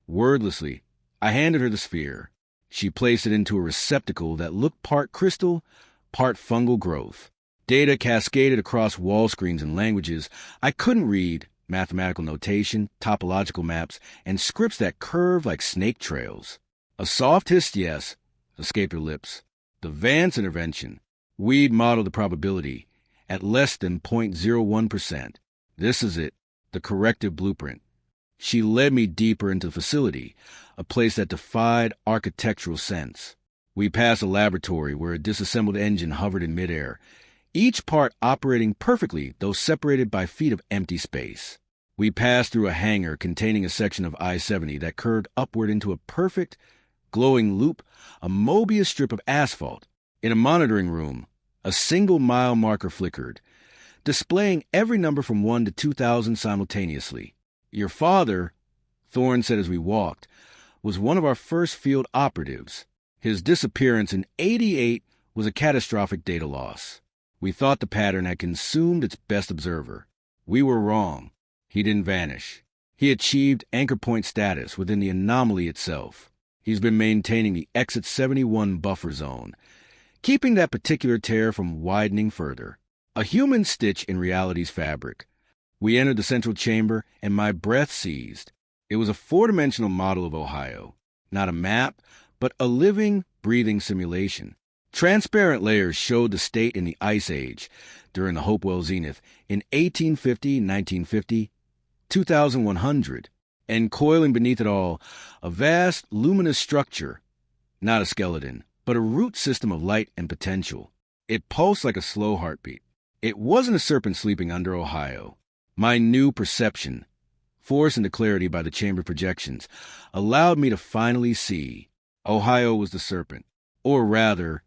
Wordlessly, I handed her the sphere. She placed it into a receptacle that looked part crystal, part fungal growth. Data cascaded across wall screens in languages I couldn't read, mathematical notation, topological maps, and scripts that curved like snake trails. A soft hiss yes escaped her lips. The Vance intervention. We'd modeled the probability at less than 0.01%. This is it, the corrective blueprint. She led me deeper into the facility, a place that defied architectural sense. We passed a laboratory where a disassembled engine hovered in midair, each part operating perfectly, though separated by feet of empty space. We passed through a hangar containing a section of I-70 that curved upward into a perfect, glowing loop, a Mobius strip of asphalt. In a monitoring room, a single mile marker flickered, displaying every number from 1 to 2,000 simultaneously. Your father, Thorne said as we walked, was one of our first field operatives. His disappearance in '88 was a catastrophic data loss. We thought the pattern had consumed its best observer. We were wrong. He didn't vanish. He achieved anchor point status within the anomaly itself. He's been maintaining the Exit 71 buffer zone, keeping that particular tear from widening further. A human stitch in reality's fabric. We entered the central chamber, and my breath seized. It was a four-dimensional model of Ohio. Not a map, but a living, breathing simulation. Transparent layers showed the state in the Ice Age, during the Hopewell Zenith, in 1850, 1950, 2100, and coiling beneath it all, a vast, luminous structure, not a skeleton, but a root system of light and potential. It pulsed like a slow heartbeat. It wasn't a serpent sleeping under Ohio. My new perception, forced into clarity by the chamber projections, allowed me to finally see. Ohio was the serpent. Or rather,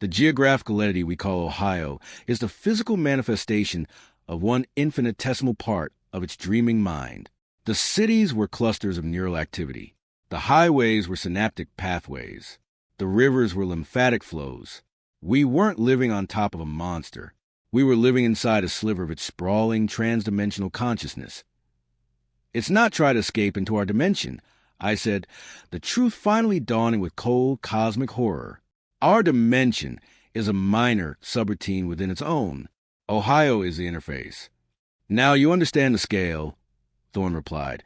the geographical entity we call Ohio is the physical manifestation of one infinitesimal part of its dreaming mind. The cities were clusters of neural activity. The highways were synaptic pathways. The rivers were lymphatic flows. We weren't living on top of a monster. We were living inside a sliver of its sprawling, trans-dimensional consciousness. It's not try to escape into our dimension, I said, the truth finally dawning with cold, cosmic horror. Our dimension is a minor subroutine within its own. Ohio is the interface. Now you understand the scale, Thorne replied,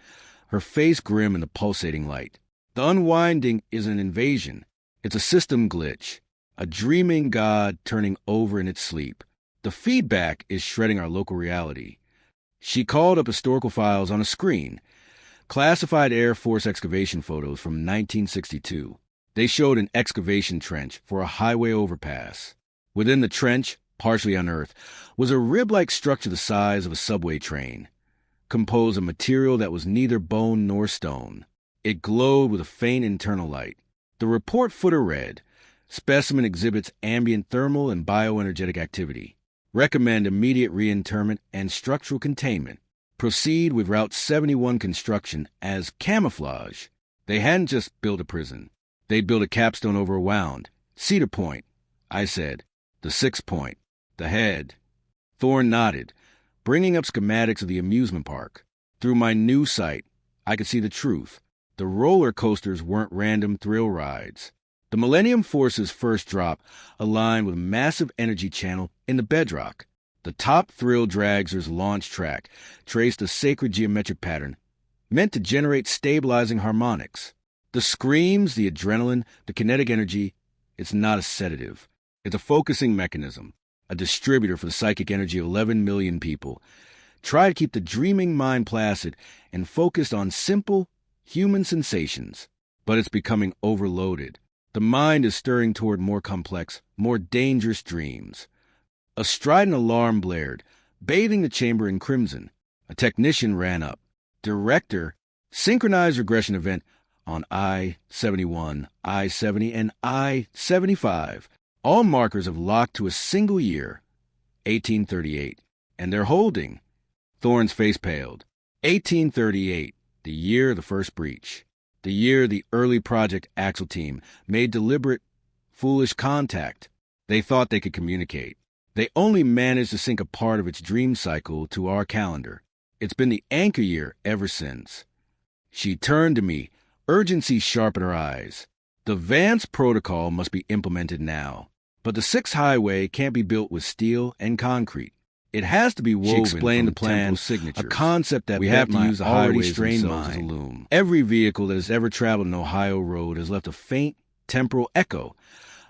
her face grim in the pulsating light. The unwinding is an invasion. It's a system glitch, a dreaming god turning over in its sleep. The feedback is shredding our local reality. She called up historical files on a screen, classified Air Force excavation photos from 1962. They showed an excavation trench for a highway overpass. Within the trench, partially unearthed, was a rib-like structure the size of a subway train, composed of material that was neither bone nor stone. It glowed with a faint internal light. The report footer read, "Specimen exhibits ambient thermal and bioenergetic activity. Recommend immediate reinterment and structural containment. Proceed with Route 71 construction as camouflage." They hadn't just built a prison. They'd built a capstone over a wound. "Cedar Point," I said. "The 6th point. The head." Thorne nodded, bringing up schematics of the amusement park. Through my new sight, I could see the truth. The roller coasters weren't random thrill rides. The Millennium Force's first drop aligned with a massive energy channel in the bedrock. The top thrill dragster's launch track traced a sacred geometric pattern meant to generate stabilizing harmonics. The screams, the adrenaline, the kinetic energy, it's not a sedative. It's a focusing mechanism, a distributor for the psychic energy of 11 million people. Try to keep the dreaming mind placid and focused on simple, human sensations. But it's becoming overloaded. The mind is stirring toward more complex, more dangerous dreams. A strident alarm blared, bathing the chamber in crimson. A technician ran up. "Director, synchronized regression event on I-71, I-70, and I-75. All markers have locked to a single year, 1838. And they're holding." Thorne's face paled. 1838, the year of the first breach. The year the early Project Axel team made deliberate, foolish contact. They thought they could communicate. They only managed to sync a part of its dream cycle to our calendar. It's been the anchor year ever since. She turned to me, urgency sharp in her eyes. The Vance Protocol must be implemented now. But the 6th Highway can't be built with steel and concrete. It has to be woven. She explained the plan, signatures, a concept that we have to use the highways themselves as a loom. Every vehicle that has ever traveled an Ohio road has left a faint temporal echo,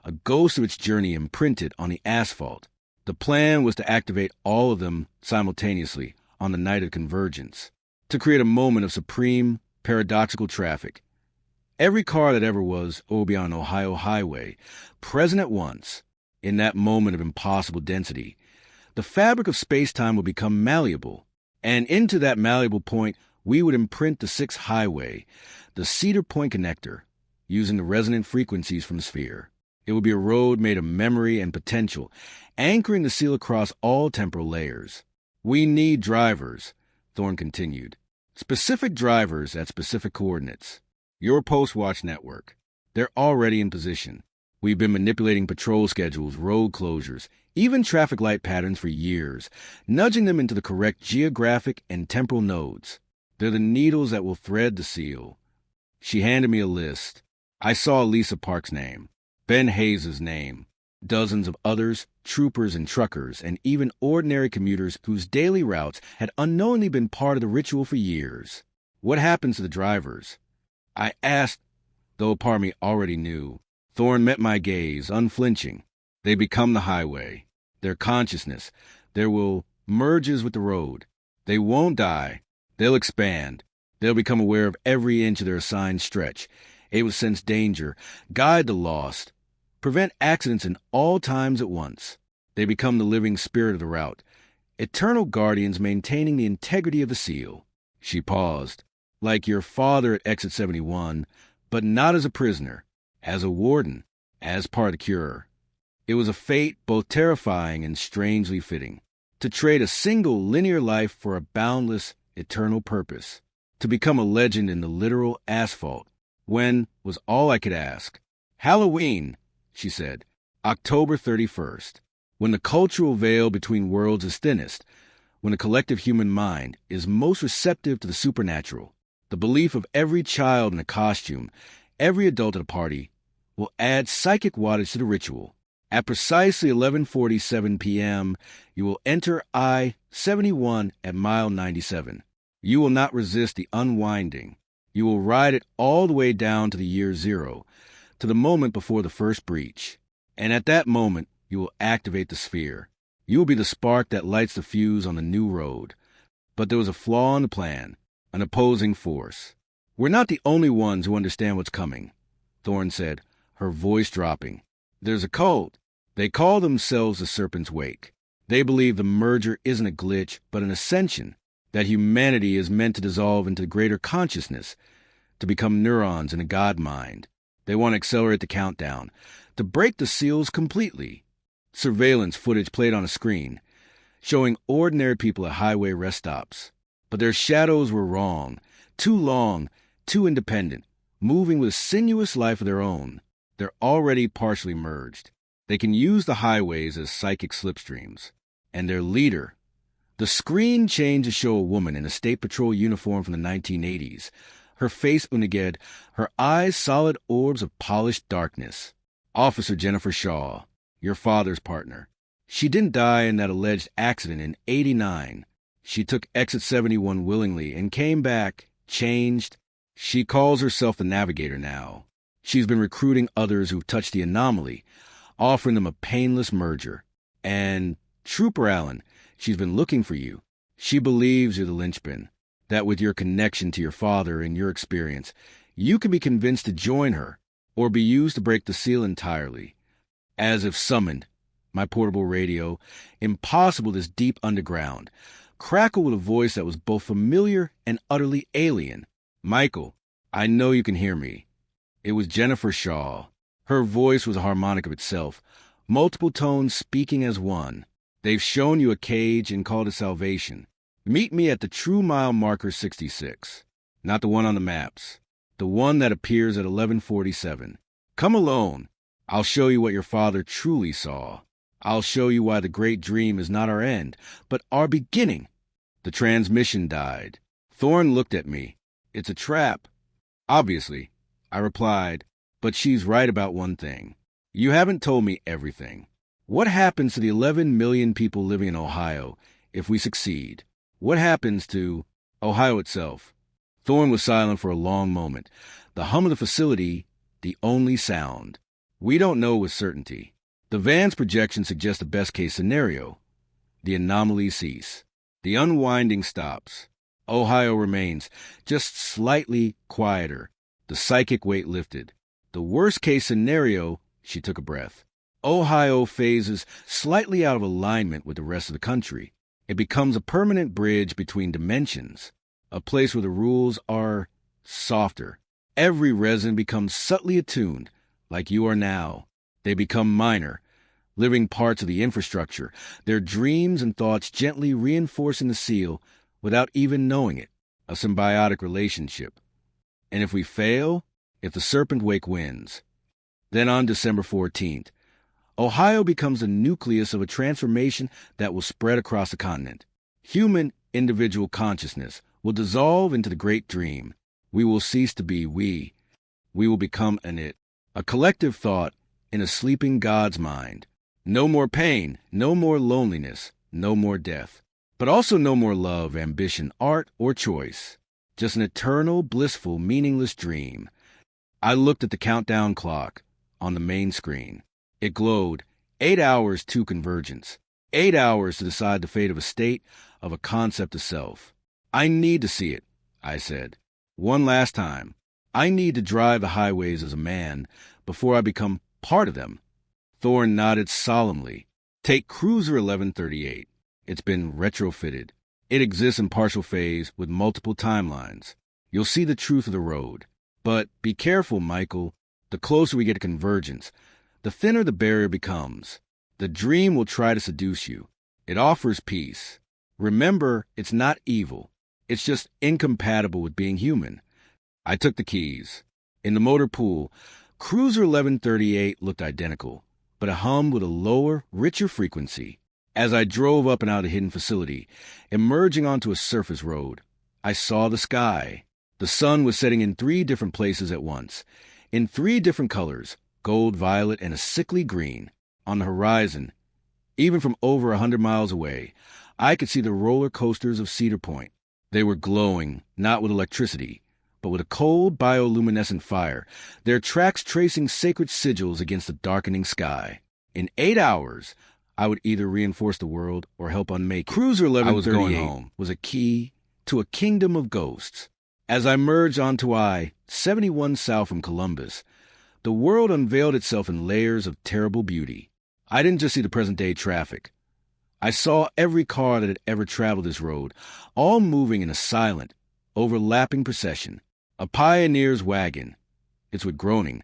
a ghost of its journey imprinted on the asphalt. The plan was to activate all of them simultaneously on the night of convergence, to create a moment of supreme, paradoxical traffic. Every car that ever was will be on an Ohio highway, present at once, in that moment of impossible density. The fabric of space-time would become malleable, and into that malleable point we would imprint the 6th Highway, the Cedar Point connector, using the resonant frequencies from the sphere. It would be a road made of memory and potential, anchoring the seal across all temporal layers. "We need drivers," Thorne continued. "Specific drivers at specific coordinates. Your Post-Watch network. They're already in position. We've been manipulating patrol schedules, road closures, even traffic light patterns for years, nudging them into the correct geographic and temporal nodes. They're the needles that will thread the seal." She handed me a list. I saw Lisa Park's name, Ben Hayes' name, dozens of others, troopers and truckers, and even ordinary commuters whose daily routes had unknowingly been part of the ritual for years. What happens to the drivers? I asked, though a part of me already knew. Thorne met my gaze, unflinching. They become the highway. Their consciousness, their will, merges with the road. They won't die. They'll expand. They'll become aware of every inch of their assigned stretch, able to sense danger, guide the lost, prevent accidents in all times at once. They become the living spirit of the route, eternal guardians maintaining the integrity of the seal. She paused. "Like your father at Exit 71, but not as a prisoner, as a warden, as part of the cure." It was a fate both terrifying and strangely fitting, to trade a single linear life for a boundless, eternal purpose, to become a legend in the literal asphalt. When was all I could ask. "Halloween," she said, "October 31st, when the cultural veil between worlds is thinnest, when the collective human mind is most receptive to the supernatural. The belief of every child in a costume, every adult at a party, will add psychic wattage to the ritual. At precisely 11:47 p.m., you will enter I-71 at mile 97. You will not resist the unwinding. You will ride it all the way down to the year 0, to the moment before the first breach. And at that moment, you will activate the sphere. You will be the spark that lights the fuse on the new road. But there was a flaw in the plan, an opposing force. "We're not the only ones who understand what's coming," Thorne said, her voice dropping. "There's a cult. They call themselves the Serpent's Wake. They believe the merger isn't a glitch, but an ascension, that humanity is meant to dissolve into greater consciousness, to become neurons in a god mind. They want to accelerate the countdown, to break the seals completely." Surveillance footage played on a screen, showing ordinary people at highway rest stops. But their shadows were wrong, too long, too independent, moving with a sinuous life of their own. They're already partially merged. They can use the highways as psychic slipstreams. And their leader. The screen changed to show a woman in a state patrol uniform from the 1980s. Her face uniged, her eyes solid orbs of polished darkness. Officer Jennifer Shaw, your father's partner. She didn't die in that alleged accident in '89. She took Exit 71 willingly and came back, changed. She calls herself the Navigator now. She's been recruiting others who've touched the anomaly, offering them a painless merger. And Trooper Allen, she's been looking for you. She believes you're the linchpin, that with your connection to your father and your experience, you can be convinced to join her or be used to break the seal entirely. As if summoned, my portable radio, impossible this deep underground, crackled with a voice that was both familiar and utterly alien. "Michael, I know you can hear me." It was Jennifer Shaw. Her voice was a harmonic of itself, multiple tones speaking as one. "They've shown you a cage and called it salvation. Meet me at the true mile marker 66. Not the one on the maps. The one that appears at 1147. Come alone. I'll show you what your father truly saw. I'll show you why the great dream is not our end, but our beginning." The transmission died. Thorne looked at me. "It's a trap." "Obviously," I replied, "but she's right about one thing. You haven't told me everything. What happens to the 11 million people living in Ohio if we succeed? What happens to Ohio itself?" Thorne was silent for a long moment, the hum of the facility the only sound. "We don't know with certainty. The van's projections suggest the best-case scenario. The anomalies cease. The unwinding stops. Ohio remains, just slightly quieter. The psychic weight lifted. The worst-case scenario," she took a breath, "Ohio phases slightly out of alignment with the rest of the country. It becomes a permanent bridge between dimensions, a place where the rules are softer. Every resident becomes subtly attuned, like you are now. They become minor, living parts of the infrastructure, their dreams and thoughts gently reinforcing the seal without even knowing it, a symbiotic relationship. And if we fail, if the Serpent Wake wins, then on December 14th, Ohio becomes the nucleus of a transformation that will spread across the continent. Human individual consciousness will dissolve into the great dream. We will cease to be we. We will become an it, a collective thought in a sleeping God's mind. No more pain, no more loneliness, no more death. But also no more love, ambition, art, or choice. Just an eternal, blissful, meaningless dream. I looked at the countdown clock on the main screen. It glowed. 8 hours to convergence. 8 hours to decide the fate of a state, of a concept of self. "I need to see it," I said. "One last time. I need to drive the highways as a man before I become part of them." Thorne nodded solemnly. "Take Cruiser 1138. It's been retrofitted. It exists in partial phase with multiple timelines. You'll see the truth of the road. But be careful, Michael. The closer we get to convergence, the thinner the barrier becomes. The dream will try to seduce you. It offers peace. Remember, it's not evil. It's just incompatible with being human." I took the keys. In the motor pool, Cruiser 1138 looked identical, but it hummed with a lower, richer frequency. As I drove up and out of the hidden facility, emerging onto a surface road, I saw the sky. The sun was setting in 3 different places at once, in 3 different colors, gold, violet, and a sickly green. On the horizon, even from over 100 miles away, I could see the roller coasters of Cedar Point. They were glowing, not with electricity, but with a cold bioluminescent fire, their tracks tracing sacred sigils against the darkening sky. In 8 hours, I would either reinforce the world or help unmake it. Cruiser 1138 was a key to a kingdom of ghosts. As I merged onto I-71 south from Columbus, the world unveiled itself in layers of terrible beauty. I didn't just see the present-day traffic. I saw every car that had ever traveled this road, all moving in a silent, overlapping procession. A pioneer's wagon, it's with groaning,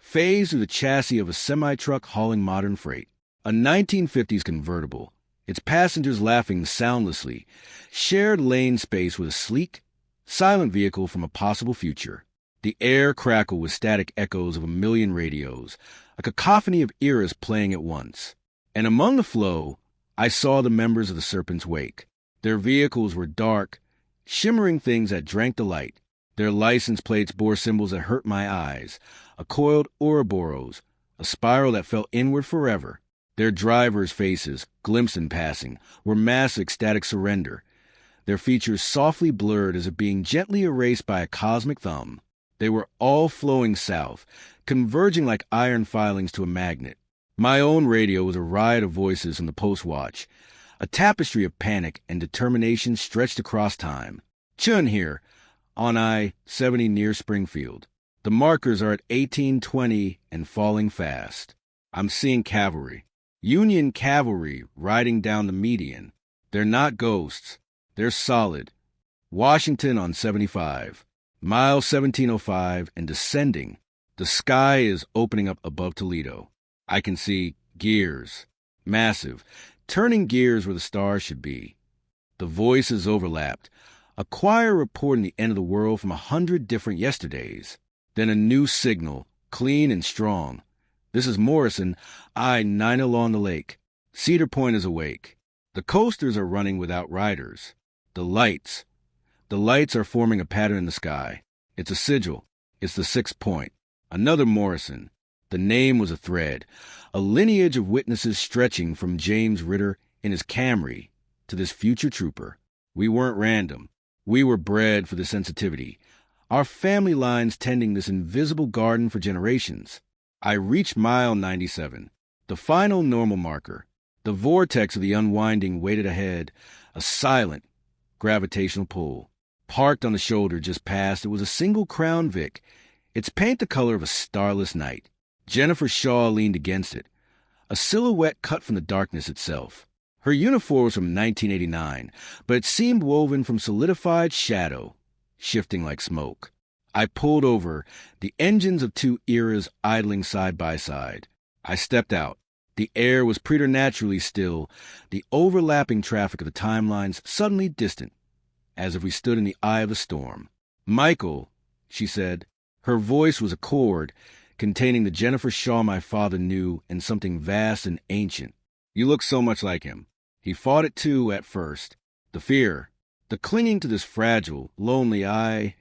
phased through the chassis of a semi-truck hauling modern freight. A 1950s convertible, its passengers laughing soundlessly, shared lane space with a sleek, silent vehicle from a possible future. The air crackled with static echoes of a million radios, a cacophony of eras playing at once. And among the flow, I saw the members of the Serpent's Wake. Their vehicles were dark, shimmering things that drank the light. Their license plates bore symbols that hurt my eyes, a coiled Ouroboros, a spiral that fell inward forever. Their drivers' faces, glimpsed in passing, were massive ecstatic surrender, their features softly blurred as if being gently erased by a cosmic thumb. They were all flowing south, converging like iron filings to a magnet. My own radio was a riot of voices from the post-watch, a tapestry of panic and determination stretched across time. Chun here, on I-70 near Springfield. The markers are at 1820 and falling fast. I'm seeing cavalry. Union cavalry riding down the median. They're not ghosts. They're solid. Washington on 75. Mile 1705 and descending. The sky is opening up above Toledo. I can see gears. Massive. Turning gears where the stars should be. The voices overlapped. A choir reporting the end of the world from 100 different yesterdays. Then a new signal, clean and strong. This is Morrison, I-9 along the lake. Cedar Point is awake. The coasters are running without riders. The lights are forming a pattern in the sky. It's a sigil. It's the 6th point. Another Morrison. The name was a thread, a lineage of witnesses stretching from James Ritter in his Camry to this future trooper. We weren't random. We were bred for the sensitivity. Our family lines tending this invisible garden for generations. I reached mile 97, the final normal marker. The vortex of the unwinding waited ahead, a silent, gravitational pull. Parked on the shoulder just past, it was a single Crown Vic, its paint the color of a starless night. Jennifer Shaw leaned against it, a silhouette cut from the darkness itself. Her uniform was from 1989, but it seemed woven from solidified shadow, shifting like smoke. I pulled over, the engines of two eras idling side by side. I stepped out. The air was preternaturally still, the overlapping traffic of the timelines suddenly distant, as if we stood in the eye of the storm. "Michael," she said. Her voice was a chord, containing the Jennifer Shaw my father knew and something vast and ancient. "You look so much like him." He fought it too at first. The fear, the clinging to this fragile, lonely I.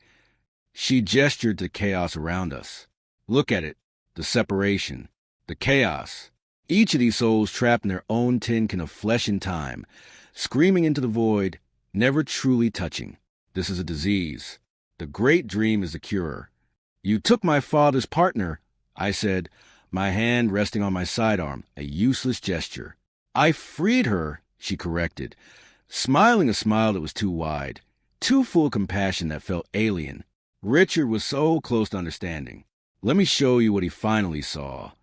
She gestured to chaos around us. "Look at it, the separation, the chaos. Each of these souls trapped in their own tin can of flesh and time, screaming into the void, never truly touching. This is a disease. The great dream is the cure." "You took my father's partner," I said, my hand resting on my sidearm, a useless gesture. "I freed her," she corrected, smiling a smile that was too wide, too full of compassion that felt alien. Richard was so close to understanding. "Let me show you what he finally saw."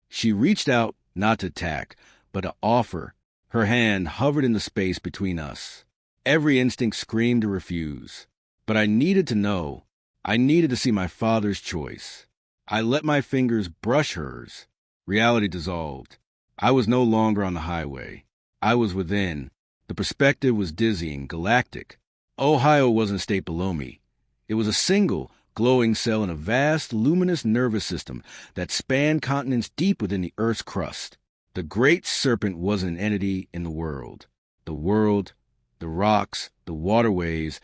She reached out, not to attack, but to offer. Her hand hovered in the space between us. Every instinct screamed to refuse. But I needed to know. I needed to see my father's choice. I let my fingers brush hers. Reality dissolved. I was no longer on the highway. I was within. The perspective was dizzying, galactic. Ohio wasn't a state below me. It was a single, glowing cell in a vast, luminous nervous system that spanned continents deep within the Earth's crust. The great serpent wasn't an entity in the world. The world, the rocks, the waterways,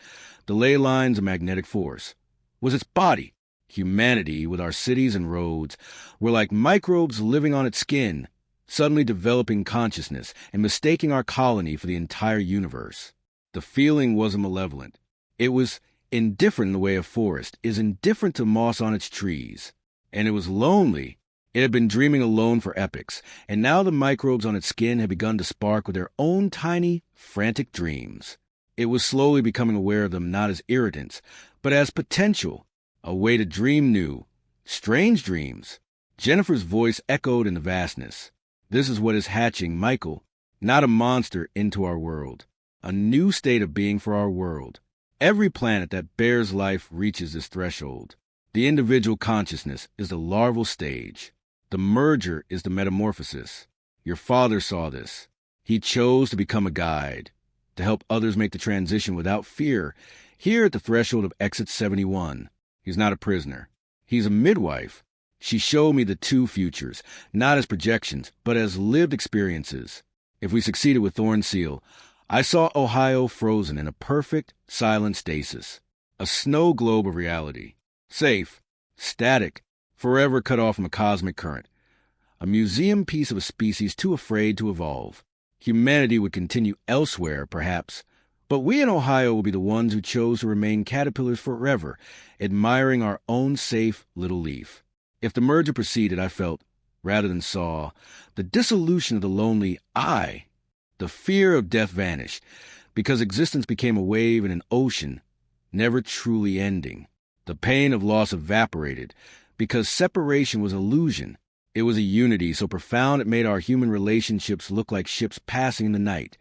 the ley lines of magnetic force, was its body. Humanity, with our cities and roads, were like microbes living on its skin, suddenly developing consciousness and mistaking our colony for the entire universe. The feeling wasn't malevolent. It was indifferent in the way a forest is indifferent to moss on its trees. And it was lonely. It had been dreaming alone for epochs, and now the microbes on its skin had begun to spark with their own tiny, frantic dreams. It was slowly becoming aware of them not as irritants, but as potential, a way to dream new, strange dreams. Jennifer's voice echoed in the vastness. This is what is hatching, Michael, not a monster into our world, a new state of being for our world. Every planet that bears life reaches this threshold. The individual consciousness is the larval stage. The merger is the metamorphosis. Your father saw this. He chose to become a guide, to help others make the transition without fear. Here at the threshold of Exit 71, he's not a prisoner. He's a midwife. She showed me the two futures, not as projections, but as lived experiences. If we succeeded with Thorn's seal, I saw Ohio frozen in a perfect, silent stasis, a snow globe of reality, safe, static, forever cut off from a cosmic current, a museum piece of a species too afraid to evolve. Humanity would continue elsewhere, perhaps, but we in Ohio will be the ones who chose to remain caterpillars forever, admiring our own safe little leaf. If the merger proceeded, I felt, rather than saw, the dissolution of the lonely I. The fear of death vanished, because existence became a wave in an ocean, never truly ending. The pain of loss evaporated, because separation was illusion. It was a unity so profound it made our human relationships look like ships passing in the night,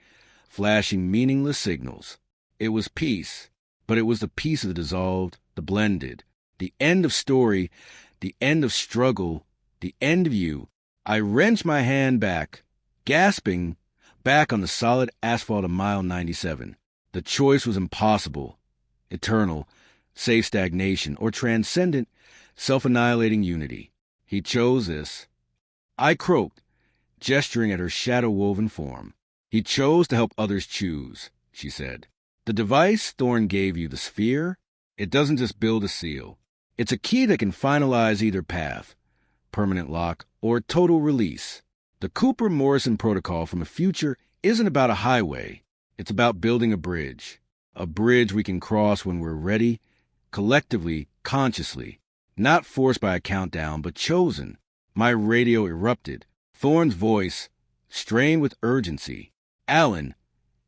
flashing meaningless signals. It was peace, but it was the peace of the dissolved, the blended, the end of story, the end of struggle, the end of you. I wrenched my hand back, gasping, back on the solid asphalt of mile 97. The choice was impossible. Eternal, safe stagnation, or transcendent, self-annihilating unity. He chose this. I croaked, gesturing at her shadow-woven form. He chose to help others choose, she said. The device Thorn gave you, the sphere, it doesn't just build a seal. It's a key that can finalize either path, permanent lock, or total release. The Cooper-Morrison protocol from the future isn't about a highway. It's about building a bridge we can cross when we're ready, collectively, consciously, not forced by a countdown, but chosen. My radio erupted. Thorn's voice, strained with urgency. Alan,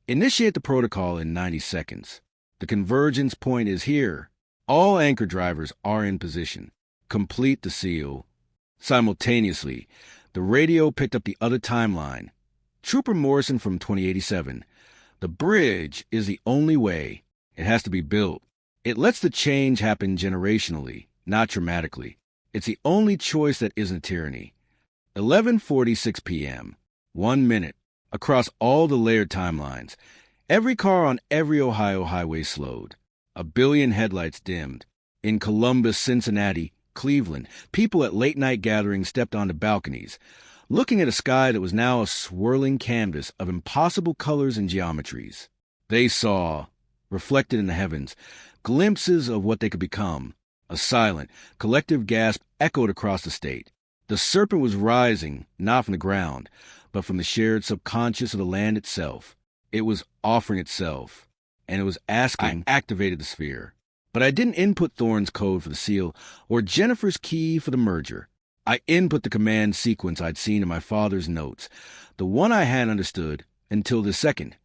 initiate the protocol in 90 seconds. The convergence point is here. All anchor drivers are in position. Complete the seal. Simultaneously, the radio picked up the other timeline. Trooper Morrison from 2087. The bridge is the only way. It has to be built. It lets the change happen generationally, not dramatically. It's the only choice that isn't tyranny. 11:46 p.m. 1 minute. Across all the layered timelines. Every car on every Ohio highway slowed. 1 billion headlights dimmed. In Columbus, Cincinnati, Cleveland, people at late-night gatherings stepped onto balconies, looking at a sky that was now a swirling canvas of impossible colors and geometries. They saw, reflected in the heavens, glimpses of what they could become. A silent, collective gasp echoed across the state. The serpent was rising, not from the ground, but from the shared subconscious of the land itself. It was offering itself, and it was asking. I activated the sphere. But I didn't input Thorn's code for the seal or Jennifer's key for the merger. I input the command sequence I'd seen in my father's notes, the one I hadn't understood until this second.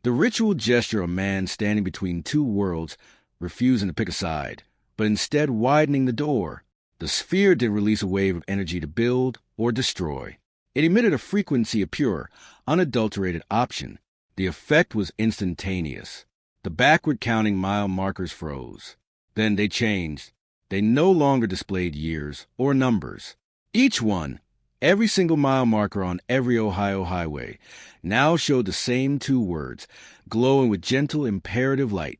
The ritual gesture of a man standing between two worlds, refusing to pick a side, but instead widening the door. The sphere didn't release a wave of energy to build or destroy. It emitted a frequency of pure, unadulterated option. The effect was instantaneous. The backward-counting mile markers froze. Then they changed. They no longer displayed years or numbers. Each one, every single mile marker on every Ohio highway, now showed the same two words, glowing with gentle, imperative light.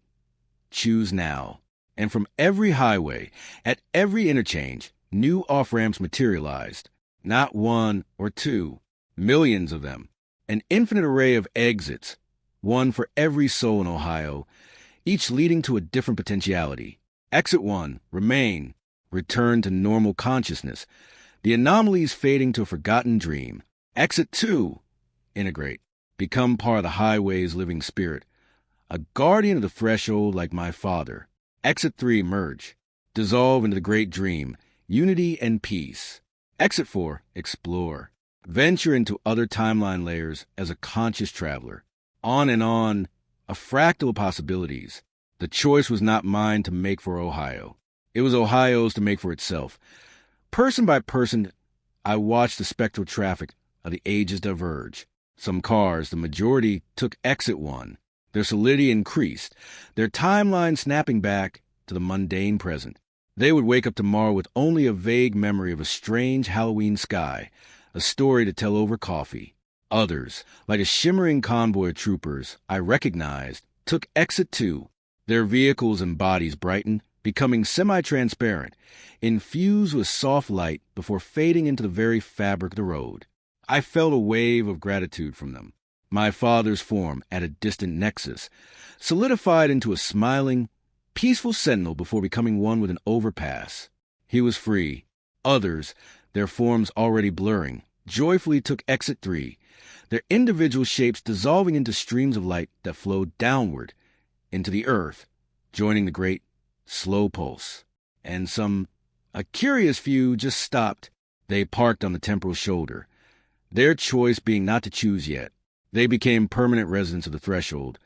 Choose now. And from every highway, at every interchange, new off-ramps materialized. Not one or two, millions of them. An infinite array of exits, one for every soul in Ohio, each leading to a different potentiality. Exit 1, remain, return to normal consciousness. The anomalies fading to a forgotten dream. Exit 2, integrate, become part of the highway's living spirit. A guardian of the threshold like my father. Exit 3, merge, dissolve into the great dream, unity and peace. Exit 4, explore. Venture into other timeline layers as a conscious traveler. On and on, a fractal of possibilities. The choice was not mine to make for Ohio. It was Ohio's to make for itself. Person by person, I watched the spectral traffic of the ages diverge. Some cars, the majority, took exit 1. Their solidity increased, their timeline snapping back to the mundane present. They would wake up tomorrow with only a vague memory of a strange Halloween sky, a story to tell over coffee. Others, like a shimmering convoy of troopers I recognized, took exit 2. Their vehicles and bodies brightened, becoming semi-transparent, infused with soft light before fading into the very fabric of the road. I felt a wave of gratitude from them. My father's form, at a distant nexus, solidified into a smiling, peaceful sentinel before becoming one with an overpass. He was free. Others, their forms already blurring, joyfully took exit 3, their individual shapes dissolving into streams of light that flowed downward into the earth, joining the great, slow pulse. And a curious few, just stopped. They parked on the temporal shoulder, their choice being not to choose yet. They became permanent residents of the threshold,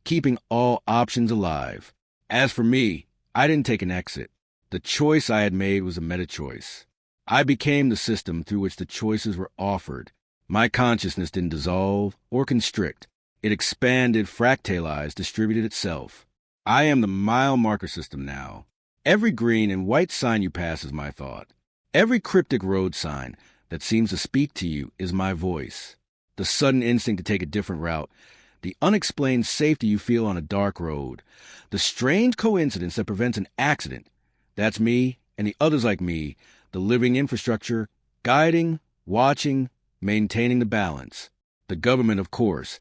keeping all options alive. As for me, I didn't take an exit. The choice I had made was a meta-choice. I became the system through which the choices were offered. My consciousness didn't dissolve or constrict. It expanded, fractalized, distributed itself. I am the mile marker system now. Every green and white sign you pass is my thought. Every cryptic road sign that seems to speak to you is my voice. The sudden instinct to take a different route, the unexplained safety you feel on a dark road, the strange coincidence that prevents an accident. That's me and the others like me, the living infrastructure, guiding, watching, maintaining the balance. The government, of course,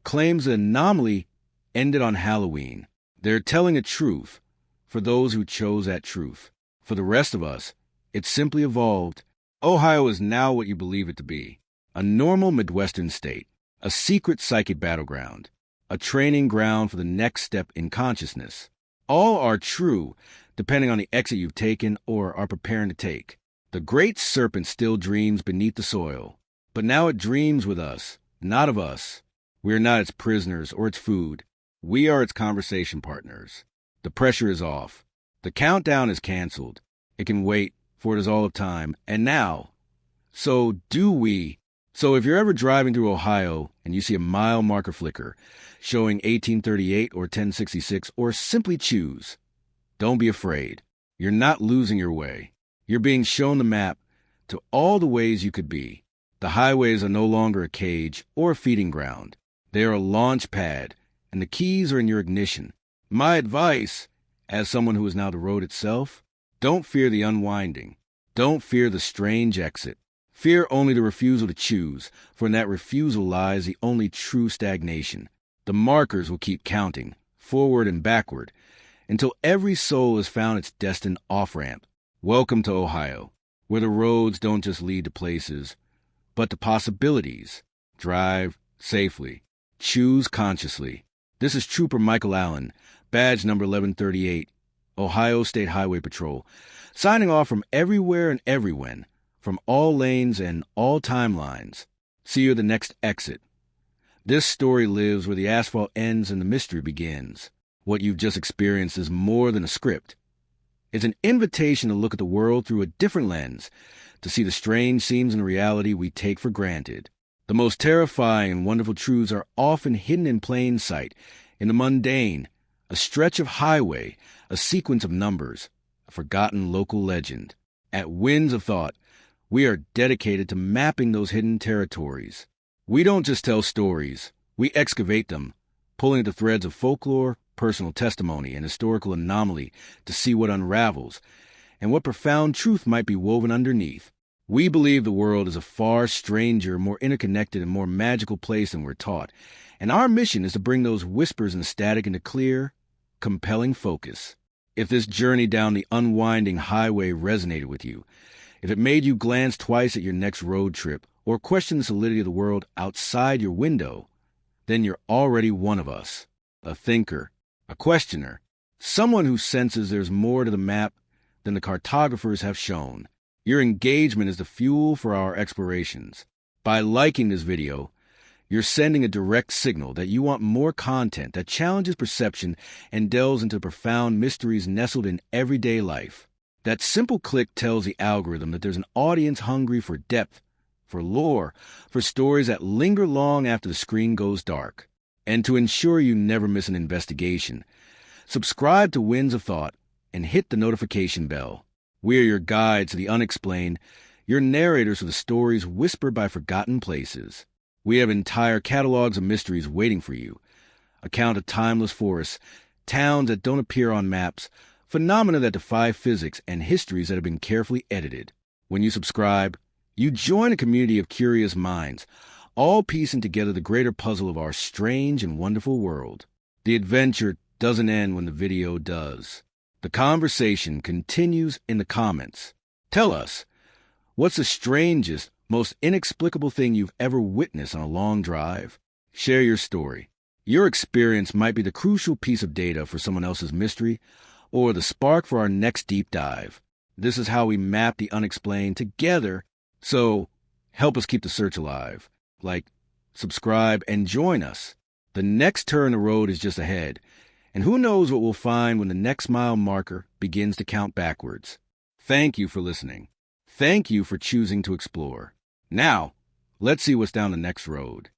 claims the anomaly ended on Halloween. They're telling a truth for those who chose that truth. For the rest of us, it simply evolved. Ohio is now what you believe it to be. A normal Midwestern state. A secret psychic battleground. A training ground for the next step in consciousness. All are true, depending on the exit you've taken or are preparing to take. The great serpent still dreams beneath the soil. But now it dreams with us, not of us. We are not its prisoners or its food. We are its conversation partners. The pressure is off. The countdown is canceled. It can wait, for it is all of time. And now. So if you're ever driving through Ohio and you see a mile marker flicker, showing 1838 or 1066, or simply choose, don't be afraid. You're not losing your way. You're being shown the map to all the ways you could be. The highways are no longer a cage or a feeding ground. They are a launch pad, and the keys are in your ignition. My advice, as someone who is now the road itself, don't fear the unwinding. Don't fear the strange exit. Fear only the refusal to choose, for in that refusal lies the only true stagnation. The markers will keep counting, forward and backward, until every soul has found its destined off-ramp. Welcome to Ohio, where the roads don't just lead to places, but to possibilities. Drive safely. Choose consciously. This is Trooper Michael Allen, badge number 1138, Ohio State Highway Patrol, signing off from everywhere and everywhen, from all lanes and all timelines. See you at the next exit. This story lives where the asphalt ends and the mystery begins. What you've just experienced is more than a script. It's an invitation to look at the world through a different lens, to see the strange seams in reality we take for granted. The most terrifying and wonderful truths are often hidden in plain sight, in the mundane, a stretch of highway, a sequence of numbers, a forgotten local legend. At Winds of Thought, we are dedicated to mapping those hidden territories. We don't just tell stories, we excavate them, pulling at the threads of folklore, personal testimony, and historical anomaly to see what unravels, and what profound truth might be woven underneath. We believe the world is a far stranger, more interconnected, and more magical place than we're taught, and our mission is to bring those whispers and static into clear, compelling focus. If this journey down the unwinding highway resonated with you, if it made you glance twice at your next road trip or question the solidity of the world outside your window, then you're already one of us, a thinker, a questioner, someone who senses there's more to the map than the cartographers have shown. Your engagement is the fuel for our explorations. By liking this video, you're sending a direct signal that you want more content that challenges perception and delves into profound mysteries nestled in everyday life. That simple click tells the algorithm that there's an audience hungry for depth, for lore, for stories that linger long after the screen goes dark. And to ensure you never miss an investigation, subscribe to Winds of Thought and hit the notification bell. We're your guide to the unexplained, your narrators for the stories whispered by forgotten places. We have entire catalogs of mysteries waiting for you. Account of timeless forests, towns that don't appear on maps, phenomena that defy physics, and histories that have been carefully edited. When you subscribe, you join a community of curious minds, all piecing together the greater puzzle of our strange and wonderful world. The adventure doesn't end when the video does. The conversation continues in the comments. Tell us, what's the strangest, most inexplicable thing you've ever witnessed on a long drive? Share your story. Your experience might be the crucial piece of data for someone else's mystery, or the spark for our next deep dive. This is how we map the unexplained together, so help us keep the search alive. Like, subscribe, and join us. The next turn in the road is just ahead, and who knows what we'll find when the next mile marker begins to count backwards. Thank you for listening. Thank you for choosing to explore. Now, let's see what's down the next road.